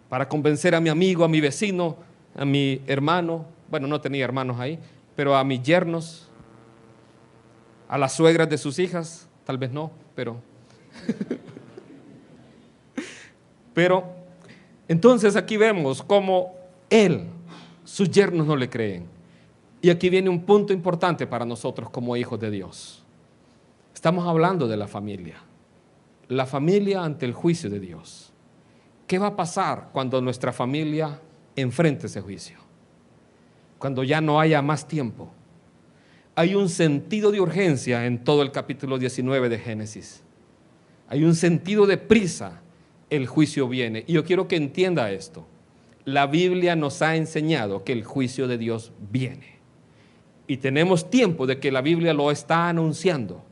para convencer a mi amigo, a mi vecino, a mi hermano. Bueno, no tenía hermanos ahí, pero a mis yernos, a las suegras de sus hijas, tal vez no, pero entonces aquí vemos cómo sus yernos no le creen. Y aquí viene un punto importante para nosotros como hijos de Dios. Estamos hablando de la familia ante el juicio de Dios. ¿Qué va a pasar cuando nuestra familia enfrente ese juicio? Cuando ya no haya más tiempo. Hay un sentido de urgencia en todo el capítulo 19 de Génesis. Hay un sentido de prisa. El juicio viene. Y yo quiero que entienda esto. La Biblia nos ha enseñado que el juicio de Dios viene. Y tenemos tiempo de que la Biblia lo está anunciando.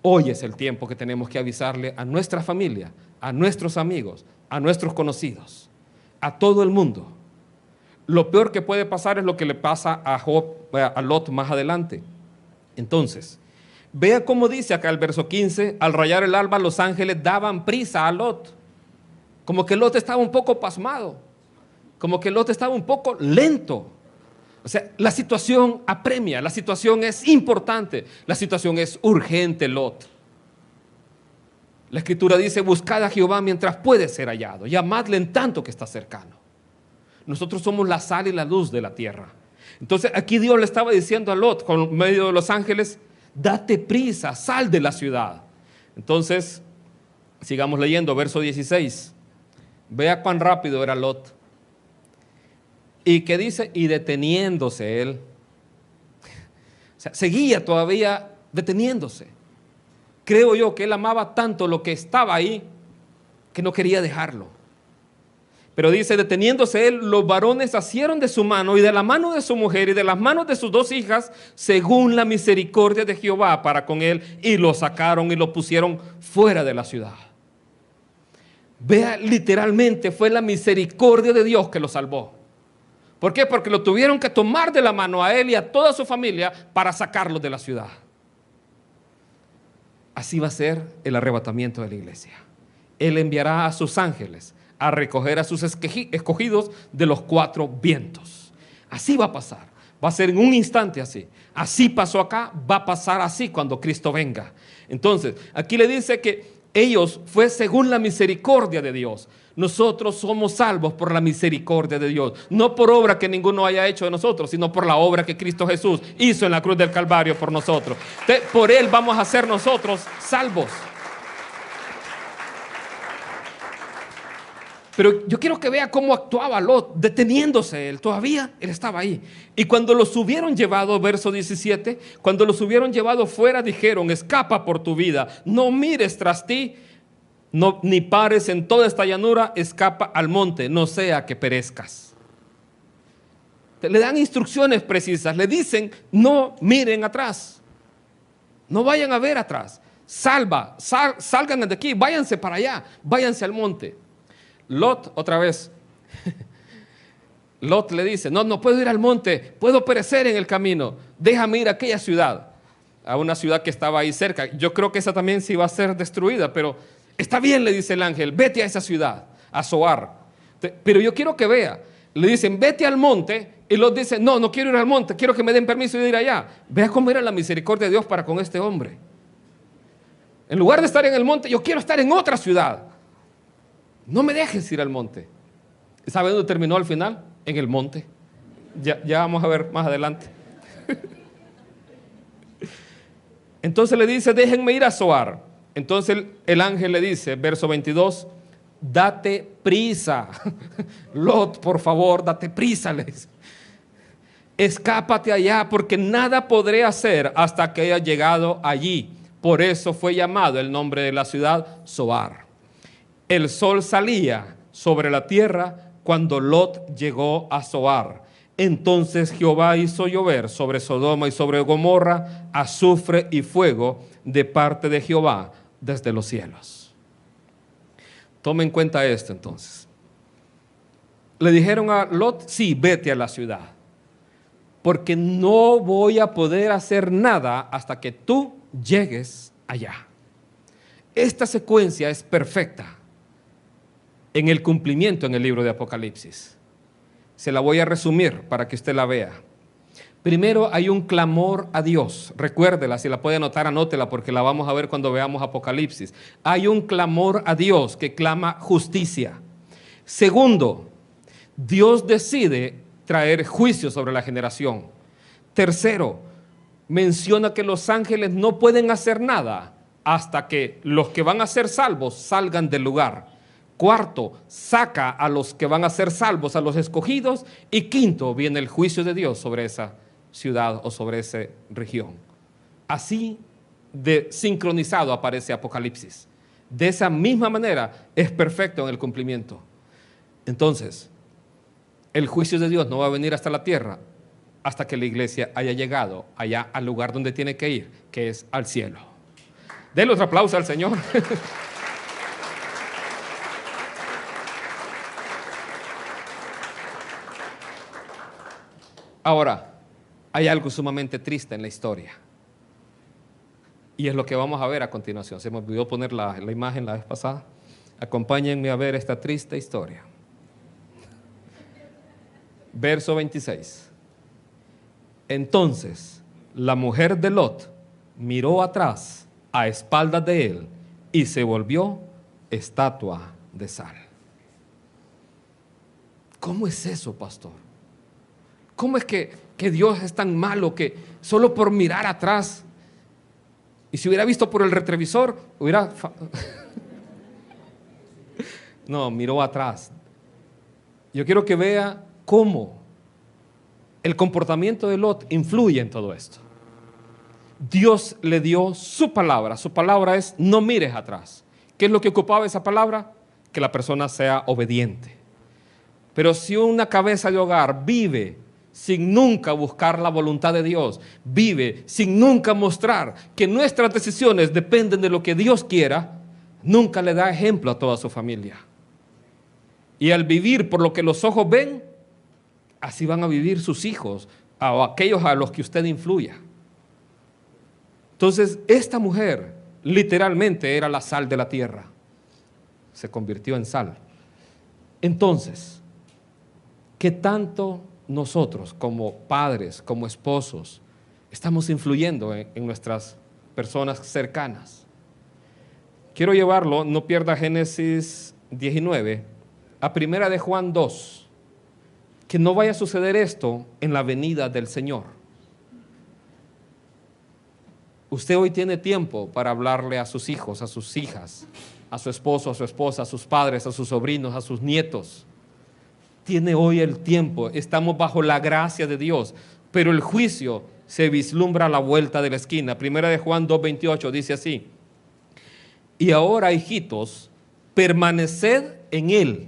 Hoy es el tiempo que tenemos que avisarle a nuestra familia, a nuestros amigos, a nuestros conocidos, a todo el mundo. Lo peor que puede pasar es lo que le pasa a Lot más adelante. Entonces, vea cómo dice acá el verso 15: al rayar el alba, los ángeles daban prisa a Lot. Como que Lot estaba un poco pasmado, como que Lot estaba un poco lento. O sea, la situación apremia, la situación es importante, la situación es urgente, Lot. La Escritura dice: buscad a Jehová mientras puede ser hallado, llamadle en tanto que está cercano. Nosotros somos la sal y la luz de la tierra. Entonces aquí Dios le estaba diciendo a Lot, con medio de los ángeles: date prisa, sal de la ciudad. Entonces, sigamos leyendo, verso 16. Vea cuán rápido era Lot. ¿Y qué dice? Y deteniéndose él. O sea, seguía todavía deteniéndose. Creo yo que él amaba tanto lo que estaba ahí que no quería dejarlo. Pero dice: deteniéndose él, los varones asieron de su mano y de la mano de su mujer y de las manos de sus 2 hijas, según la misericordia de Jehová para con él, y lo sacaron y lo pusieron fuera de la ciudad. Vea, literalmente fue la misericordia de Dios que lo salvó. ¿Por qué? Porque lo tuvieron que tomar de la mano a él y a toda su familia para sacarlos de la ciudad. Así va a ser el arrebatamiento de la iglesia. Él enviará a sus ángeles a recoger a sus escogidos de los 4 vientos. Así va a pasar. Va a ser en un instante así. Así pasó acá, va a pasar así cuando Cristo venga. Entonces, aquí le dice que Ellos fue según la misericordia de Dios. Nosotros somos salvos por la misericordia de Dios, no por obra que ninguno haya hecho de nosotros, sino por la obra que Cristo Jesús hizo en la cruz del Calvario por nosotros. Por Él vamos a ser nosotros salvos. Pero yo quiero que vea cómo actuaba Lot, deteniéndose él. Todavía él estaba ahí. Y cuando los hubieron llevado, verso 17, cuando los hubieron llevado fuera, dijeron: escapa por tu vida, no mires tras ti, no, ni pares en toda esta llanura, escapa al monte, no sea que perezcas. Le dan instrucciones precisas, le dicen: no miren atrás, no vayan a ver atrás, salgan de aquí, váyanse para allá, váyanse al monte. Lot, otra vez, Lot le dice: no puedo ir al monte, puedo perecer en el camino, déjame ir a aquella ciudad, a una ciudad que estaba ahí cerca. Yo creo que esa también se iba a ser destruida, pero está bien, le dice el ángel, vete a esa ciudad, a Zoar. Pero yo quiero que vea, le dicen: vete al monte, y Lot dice: no quiero ir al monte, quiero que me den permiso de ir allá. Vea cómo era la misericordia de Dios para con este hombre. En lugar de estar en el monte, yo quiero estar en otra ciudad. No me dejes ir al monte. ¿Sabe dónde terminó al final? En el monte. Ya vamos a ver más adelante. Entonces le dice: déjenme ir a Zoar. Entonces el ángel le dice, verso 22, date prisa. Lot, por favor, date prisa, le dice. Escápate allá, porque nada podré hacer hasta que haya llegado allí. Por eso fue llamado el nombre de la ciudad Zoar. El sol salía sobre la tierra cuando Lot llegó a Zoar. Entonces Jehová hizo llover sobre Sodoma y sobre Gomorra azufre y fuego de parte de Jehová desde los cielos. Tome en cuenta esto entonces. Le dijeron a Lot: sí, vete a la ciudad, porque no voy a poder hacer nada hasta que tú llegues allá. Esta secuencia es perfecta en el cumplimiento en el libro de Apocalipsis. Se la voy a resumir para que usted la vea. Primero hay un clamor a Dios. Recuérdela, si la puede anotar, anótela, porque la vamos a ver cuando veamos Apocalipsis. Hay un clamor a Dios que clama justicia. Segundo, Dios decide traer juicio sobre la generación. Tercero, menciona que los ángeles no pueden hacer nada hasta que los que van a ser salvos salgan del lugar. Cuarto, saca a los que van a ser salvos, a los escogidos. Y quinto, viene el juicio de Dios sobre esa ciudad o sobre esa región. Así de sincronizado aparece Apocalipsis. De esa misma manera es perfecto en el cumplimiento. Entonces, el juicio de Dios no va a venir hasta la tierra hasta que la iglesia haya llegado allá al lugar donde tiene que ir, que es al cielo. Denle otro aplauso al Señor. Ahora, hay algo sumamente triste en la historia. Y es lo que vamos a ver a continuación. Se me olvidó poner la imagen la vez pasada. Acompáñenme a ver esta triste historia. Verso 26. Entonces, la mujer de Lot miró atrás a espaldas de él y se volvió estatua de sal. ¿Cómo es eso, pastor? ¿Cómo es que Dios es tan malo que solo por mirar atrás, y si hubiera visto por el retrovisor, hubiera... No, miró atrás. Yo quiero que vea cómo el comportamiento de Lot influye en todo esto. Dios le dio su palabra. Su palabra es: no mires atrás. ¿Qué es lo que ocupaba esa palabra? Que la persona sea obediente. Pero si una cabeza de hogar vive sin nunca buscar la voluntad de Dios, vive sin nunca mostrar que nuestras decisiones dependen de lo que Dios quiera, nunca le da ejemplo a toda su familia. Y al vivir por lo que los ojos ven, así van a vivir sus hijos o aquellos a los que usted influya. Entonces, esta mujer literalmente era la sal de la tierra. Se convirtió en sal. Entonces, ¿qué tanto nosotros como padres, como esposos, estamos influyendo en nuestras personas cercanas? quiero llevarlo, no pierda Génesis 19, a Primera de Juan 2, que no vaya a suceder esto en la venida del Señor. Usted hoy tiene tiempo para hablarle a sus hijos, a sus hijas, a su esposo, a su esposa, a sus padres, a sus sobrinos, a sus nietos. Tiene hoy el tiempo, estamos bajo la gracia de Dios, pero el juicio se vislumbra a la vuelta de la esquina. Primera de Juan 2:28 dice así: y ahora, hijitos, permaneced en Él,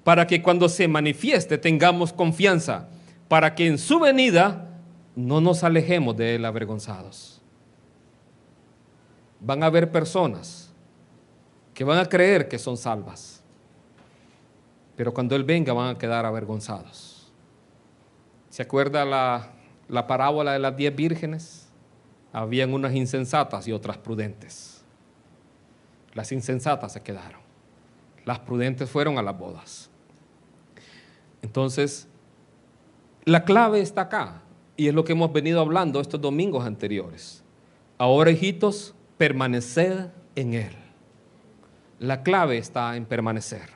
para que cuando se manifieste tengamos confianza, para que en su venida no nos alejemos de Él avergonzados. Van a haber personas que van a creer que son salvas, pero cuando Él venga van a quedar avergonzados. ¿Se acuerda la parábola de las 10 vírgenes? Habían unas insensatas y otras prudentes. Las insensatas se quedaron, las prudentes fueron a las bodas. Entonces, la clave está acá, y es lo que hemos venido hablando estos domingos anteriores. Ahora, hijitos, permaneced en Él. La clave está en permanecer.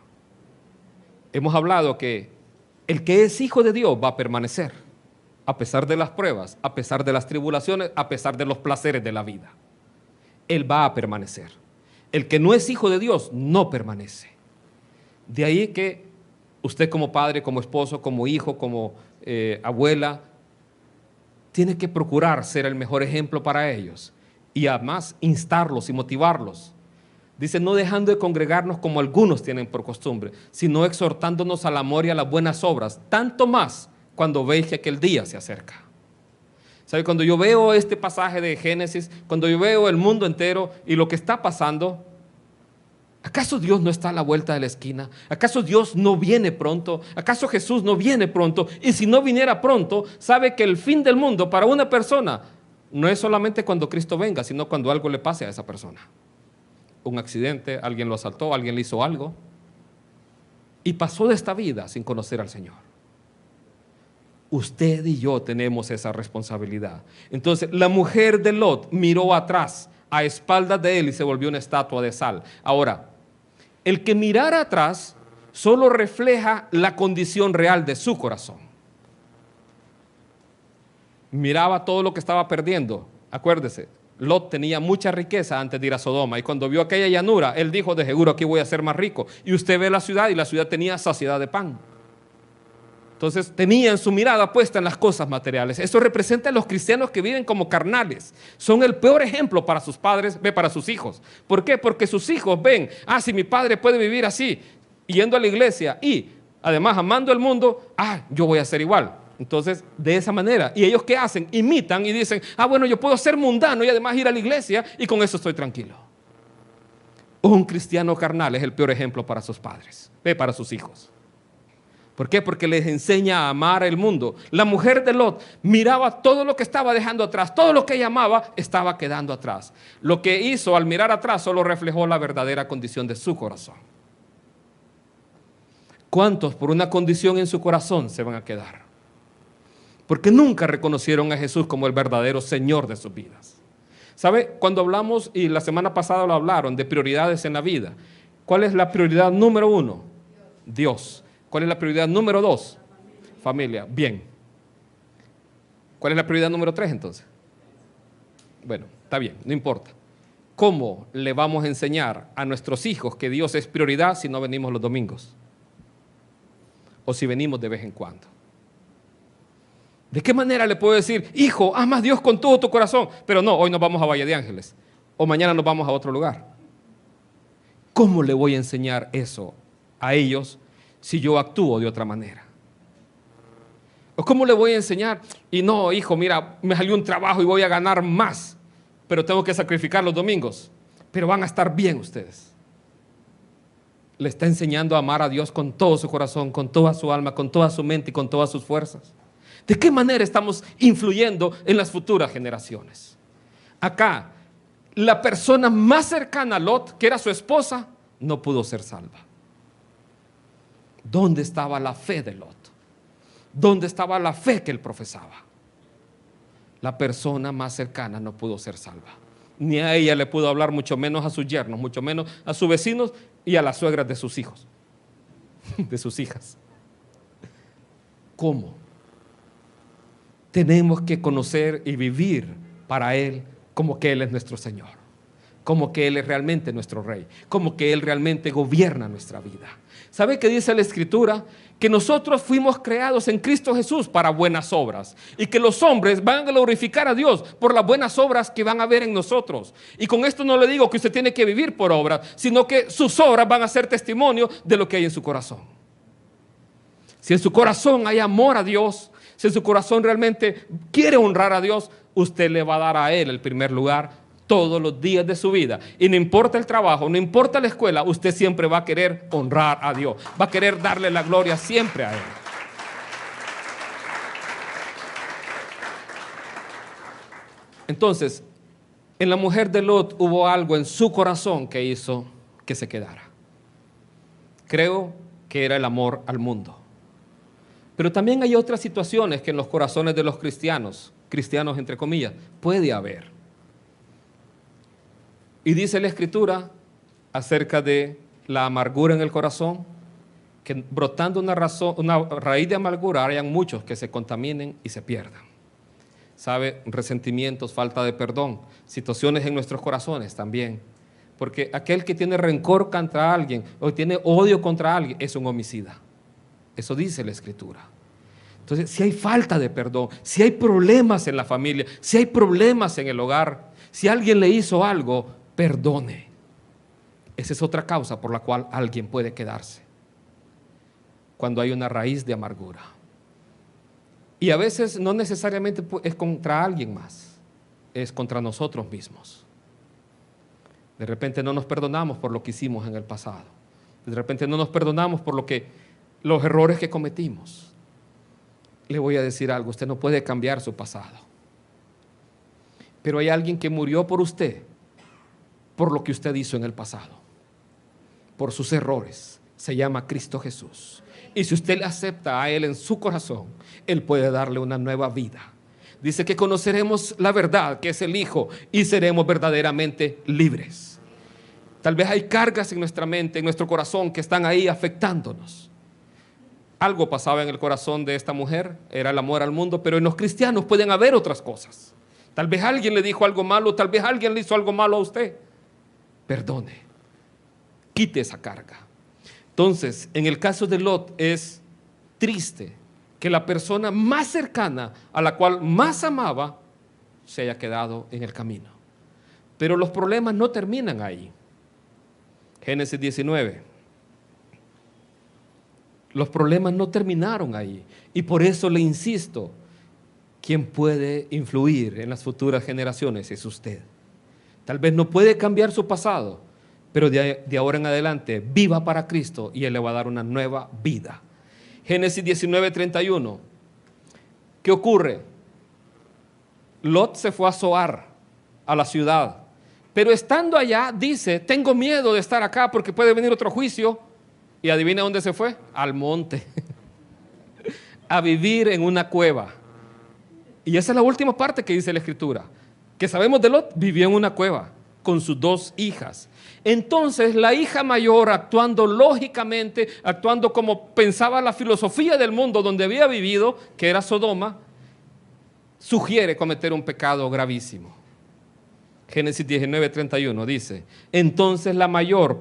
Hemos hablado que el que es hijo de Dios va a permanecer, a pesar de las pruebas, a pesar de las tribulaciones, a pesar de los placeres de la vida. Él va a permanecer. El que no es hijo de Dios no permanece. De ahí que usted como padre, como esposo, como hijo, como abuela, tiene que procurar ser el mejor ejemplo para ellos y además instarlos y motivarlos. Dice, no dejando de congregarnos como algunos tienen por costumbre, sino exhortándonos al amor y a las buenas obras, tanto más cuando veis que aquel día se acerca. ¿Sabe? Cuando yo veo este pasaje de Génesis, cuando yo veo el mundo entero y lo que está pasando, ¿acaso Dios no está a la vuelta de la esquina? ¿Acaso Dios no viene pronto? ¿Acaso Jesús no viene pronto? Y si no viniera pronto, sabe que el fin del mundo para una persona no es solamente cuando Cristo venga, sino cuando algo le pase a esa persona. Un accidente, alguien lo asaltó, alguien le hizo algo y pasó de esta vida sin conocer al Señor. Usted y yo tenemos esa responsabilidad. Entonces, la mujer de Lot miró atrás, a espaldas de él, y se volvió una estatua de sal. Ahora, el que mirara atrás solo refleja la condición real de su corazón. Miraba todo lo que estaba perdiendo. Acuérdese, Lot tenía mucha riqueza antes de ir a Sodoma, y cuando vio aquella llanura, él dijo, de seguro aquí voy a ser más rico. Y usted ve la ciudad, y la ciudad tenía saciedad de pan. Entonces tenían su mirada puesta en las cosas materiales. Esto representa a los cristianos que viven como carnales. Son el peor ejemplo para sus padres, para sus hijos. ¿Por qué? Porque sus hijos ven, si mi padre puede vivir así, yendo a la iglesia y además amando el mundo, yo voy a ser igual. Entonces, de esa manera. ¿Y ellos qué hacen? Imitan y dicen, bueno, yo puedo ser mundano y además ir a la iglesia y con eso estoy tranquilo. Un cristiano carnal es el peor ejemplo para sus padres, para sus hijos. ¿Por qué? Porque les enseña a amar el mundo. La mujer de Lot miraba todo lo que estaba dejando atrás, todo lo que ella amaba estaba quedando atrás. Lo que hizo al mirar atrás solo reflejó la verdadera condición de su corazón. ¿Cuántos por una condición en su corazón se van a quedar? Porque nunca reconocieron a Jesús como el verdadero Señor de sus vidas. ¿Sabe? Cuando hablamos, y la semana pasada lo hablaron, de prioridades en la vida, ¿cuál es la prioridad número 1? Dios. ¿Cuál es la prioridad número 2? Familia. Bien. ¿Cuál es la prioridad número 3 entonces? Bueno, está bien, no importa. ¿Cómo le vamos a enseñar a nuestros hijos que Dios es prioridad si no venimos los domingos? O si venimos de vez en cuando. ¿De qué manera le puedo decir, hijo, ama a Dios con todo tu corazón? Pero no, hoy nos vamos a Valle de Ángeles. O mañana nos vamos a otro lugar. ¿Cómo le voy a enseñar eso a ellos si yo actúo de otra manera? ¿O cómo le voy a enseñar? Y no, hijo, mira, me salió un trabajo y voy a ganar más, pero tengo que sacrificar los domingos. Pero van a estar bien ustedes. Le está enseñando a amar a Dios con todo su corazón, con toda su alma, con toda su mente y con todas sus fuerzas. ¿De qué manera estamos influyendo en las futuras generaciones? Acá, la persona más cercana a Lot, que era su esposa, no pudo ser salva. ¿Dónde estaba la fe de Lot? ¿Dónde estaba la fe que él profesaba? La persona más cercana no pudo ser salva. Ni a ella le pudo hablar, mucho menos a sus yernos, mucho menos a sus vecinos y a las suegras de sus hijos, de sus hijas. ¿Cómo? Tenemos que conocer y vivir para Él como que Él es nuestro Señor, como que Él es realmente nuestro Rey, como que Él realmente gobierna nuestra vida. ¿Sabe qué dice la Escritura? Que nosotros fuimos creados en Cristo Jesús para buenas obras y que los hombres van a glorificar a Dios por las buenas obras que van a ver en nosotros. Y con esto no le digo que usted tiene que vivir por obras, sino que sus obras van a ser testimonio de lo que hay en su corazón. Si en su corazón hay amor a Dios, si en su corazón realmente quiere honrar a Dios, usted le va a dar a Él el primer lugar todos los días de su vida. Y no importa el trabajo, no importa la escuela, usted siempre va a querer honrar a Dios, va a querer darle la gloria siempre a Él. Entonces, en la mujer de Lot hubo algo en su corazón que hizo que se quedara. Creo que era el amor al mundo. Pero también hay otras situaciones que en los corazones de los cristianos entre comillas, puede haber. Y dice la Escritura acerca de la amargura en el corazón, que brotando una raíz de amargura hayan muchos que se contaminen y se pierdan. ¿Sabe? Resentimientos, falta de perdón, situaciones en nuestros corazones también. Porque aquel que tiene rencor contra alguien o tiene odio contra alguien es un homicida. Eso dice la Escritura. Entonces, si hay falta de perdón, si hay problemas en la familia, si hay problemas en el hogar, si alguien le hizo algo, perdone. Esa es otra causa por la cual alguien puede quedarse. Cuando hay una raíz de amargura. Y a veces no necesariamente es contra alguien más, es contra nosotros mismos. De repente no nos perdonamos por lo que hicimos en el pasado. De repente no nos perdonamos por los errores que cometimos. Le voy a decir algo, usted no puede cambiar su pasado. Pero hay alguien que murió por usted, por lo que usted hizo en el pasado, por sus errores. Se llama Cristo Jesús. Y si usted le acepta a Él en su corazón, Él puede darle una nueva vida. Dice que conoceremos la verdad, que es el Hijo, y seremos verdaderamente libres. Tal vez hay cargas en nuestra mente, en nuestro corazón, que están ahí afectándonos. Algo pasaba en el corazón de esta mujer, era el amor al mundo, pero en los cristianos pueden haber otras cosas. Tal vez alguien le dijo algo malo, tal vez alguien le hizo algo malo a usted. Perdone, quite esa carga. Entonces, en el caso de Lot es triste que la persona más cercana a la cual más amaba se haya quedado en el camino. Pero los problemas no terminan ahí. Génesis 19. Los problemas no terminaron ahí. Y por eso le insisto, quien puede influir en las futuras generaciones es usted. Tal vez no puede cambiar su pasado, pero de ahora en adelante viva para Cristo y Él le va a dar una nueva vida. Génesis 19:31. ¿Qué ocurre? Lot se fue a Zoar, a la ciudad, pero estando allá dice, tengo miedo de estar acá porque puede venir otro juicio. Y adivina dónde se fue, al monte, a vivir en una cueva. Y esa es la última parte que dice la Escritura, que sabemos de Lot, vivió en una cueva con sus 2 hijas. Entonces la hija mayor, actuando lógicamente, actuando como pensaba la filosofía del mundo donde había vivido, que era Sodoma, sugiere cometer un pecado gravísimo. Génesis 19:31 dice, entonces la mayor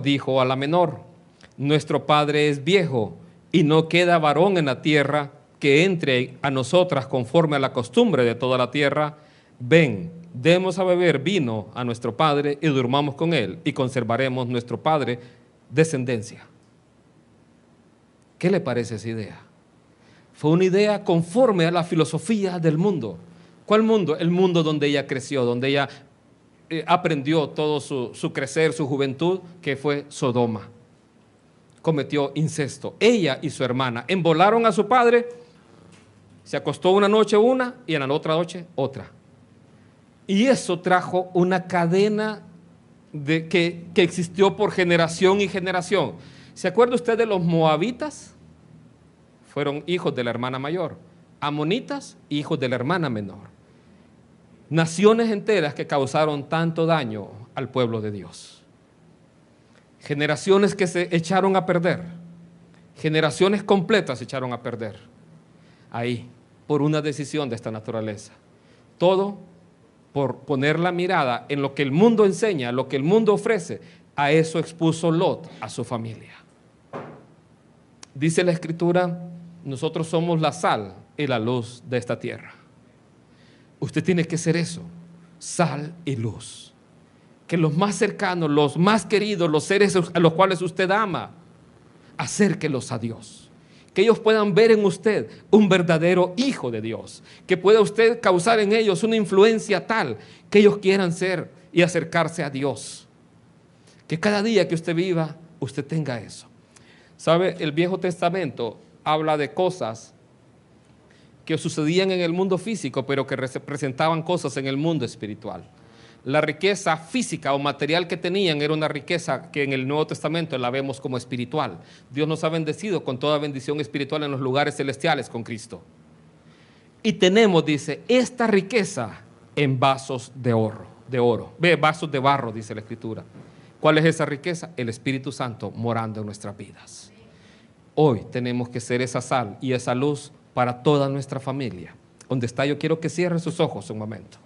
dijo a la menor, nuestro padre es viejo y no queda varón en la tierra que entre a nosotras conforme a la costumbre de toda la tierra. Ven, demos a beber vino a nuestro padre y durmamos con él y conservaremos nuestro padre descendencia. ¿Qué le parece esa idea? Fue una idea conforme a la filosofía del mundo. ¿Cuál mundo? El mundo donde ella creció, donde ella aprendió todo su crecer, su juventud, que fue Sodoma. Cometió incesto. Ella y su hermana embolaron a su padre, se acostó una noche una y en la otra noche otra. Y eso trajo una cadena que existió por generación y generación. ¿Se acuerda usted de los moabitas? Fueron hijos de la hermana mayor. amonitas, hijos de la hermana menor. Naciones enteras que causaron tanto daño al pueblo de Dios. Generaciones que se echaron a perder. Generaciones completas se echaron a perder. Ahí, por una decisión de esta naturaleza. Todo por poner la mirada en lo que el mundo enseña, lo que el mundo ofrece. A eso expuso Lot a su familia. Dice la Escritura, nosotros somos la sal y la luz de esta tierra. Usted tiene que ser eso, sal y luz. Que los más cercanos, los más queridos, los seres a los cuales usted ama, acérquelos a Dios. Que ellos puedan ver en usted un verdadero hijo de Dios. Que pueda usted causar en ellos una influencia tal que ellos quieran ser y acercarse a Dios. Que cada día que usted viva, usted tenga eso. ¿Sabe? El Viejo Testamento habla de cosas que sucedían en el mundo físico, pero que representaban cosas en el mundo espiritual. La riqueza física o material que tenían era una riqueza que en el Nuevo Testamento la vemos como espiritual. Dios nos ha bendecido con toda bendición espiritual en los lugares celestiales con Cristo. Y tenemos, dice, esta riqueza en vasos de oro. Vasos de barro, dice la Escritura. ¿Cuál es esa riqueza? El Espíritu Santo morando en nuestras vidas. Hoy tenemos que ser esa sal y esa luz para toda nuestra familia. Donde está, yo quiero que cierre sus ojos un momento.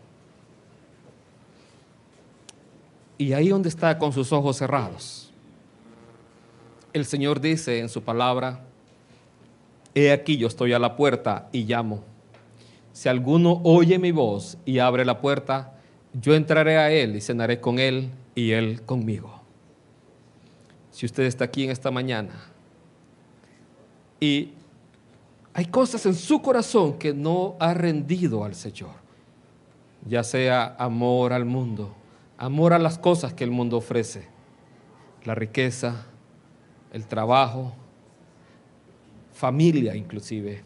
Y ahí donde está con sus ojos cerrados, el Señor dice en su palabra, he aquí yo estoy a la puerta y llamo. Si alguno oye mi voz y abre la puerta, yo entraré a él y cenaré con él y él conmigo. Si usted está aquí en esta mañana y hay cosas en su corazón que no ha rendido al Señor, ya sea amor al mundo, amor a las cosas que el mundo ofrece, la riqueza, el trabajo, familia inclusive,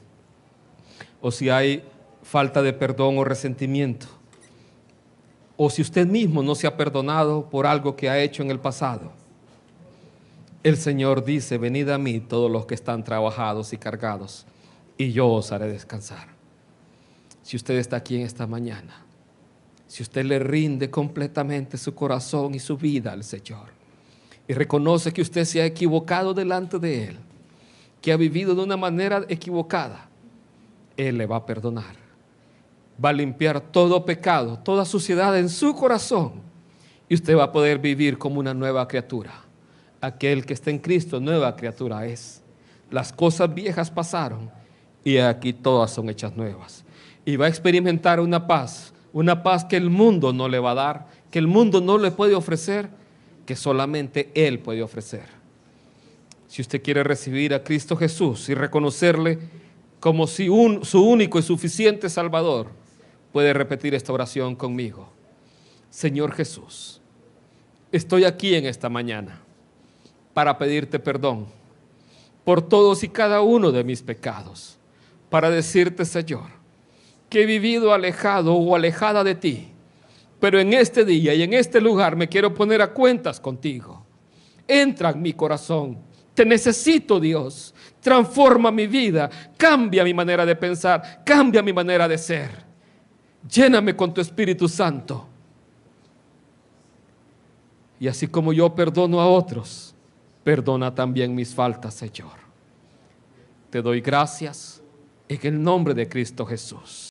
o si hay falta de perdón o resentimiento, o si usted mismo no se ha perdonado por algo que ha hecho en el pasado, el Señor dice, venid a mí todos los que están trabajados y cargados, y yo os haré descansar. Si usted está aquí en esta mañana, si usted le rinde completamente su corazón y su vida al Señor, y reconoce que usted se ha equivocado delante de Él, que ha vivido de una manera equivocada, Él le va a perdonar. Va a limpiar todo pecado, toda suciedad en su corazón, y usted va a poder vivir como una nueva criatura. Aquel que está en Cristo, nueva criatura es. Las cosas viejas pasaron, y aquí todas son hechas nuevas. Y va a experimentar una paz que el mundo no le va a dar, que el mundo no le puede ofrecer, que solamente Él puede ofrecer. Si usted quiere recibir a Cristo Jesús y reconocerle como su único y suficiente Salvador, puede repetir esta oración conmigo. Señor Jesús, estoy aquí en esta mañana para pedirte perdón por todos y cada uno de mis pecados, para decirte, Señor, que he vivido alejado o alejada de ti, pero en este día y en este lugar me quiero poner a cuentas contigo. Entra en mi corazón, te necesito, Dios, transforma mi vida, cambia mi manera de pensar, cambia mi manera de ser, lléname con tu Espíritu Santo. Y así como yo perdono a otros, perdona también mis faltas, Señor. Te doy gracias en el nombre de Cristo Jesús.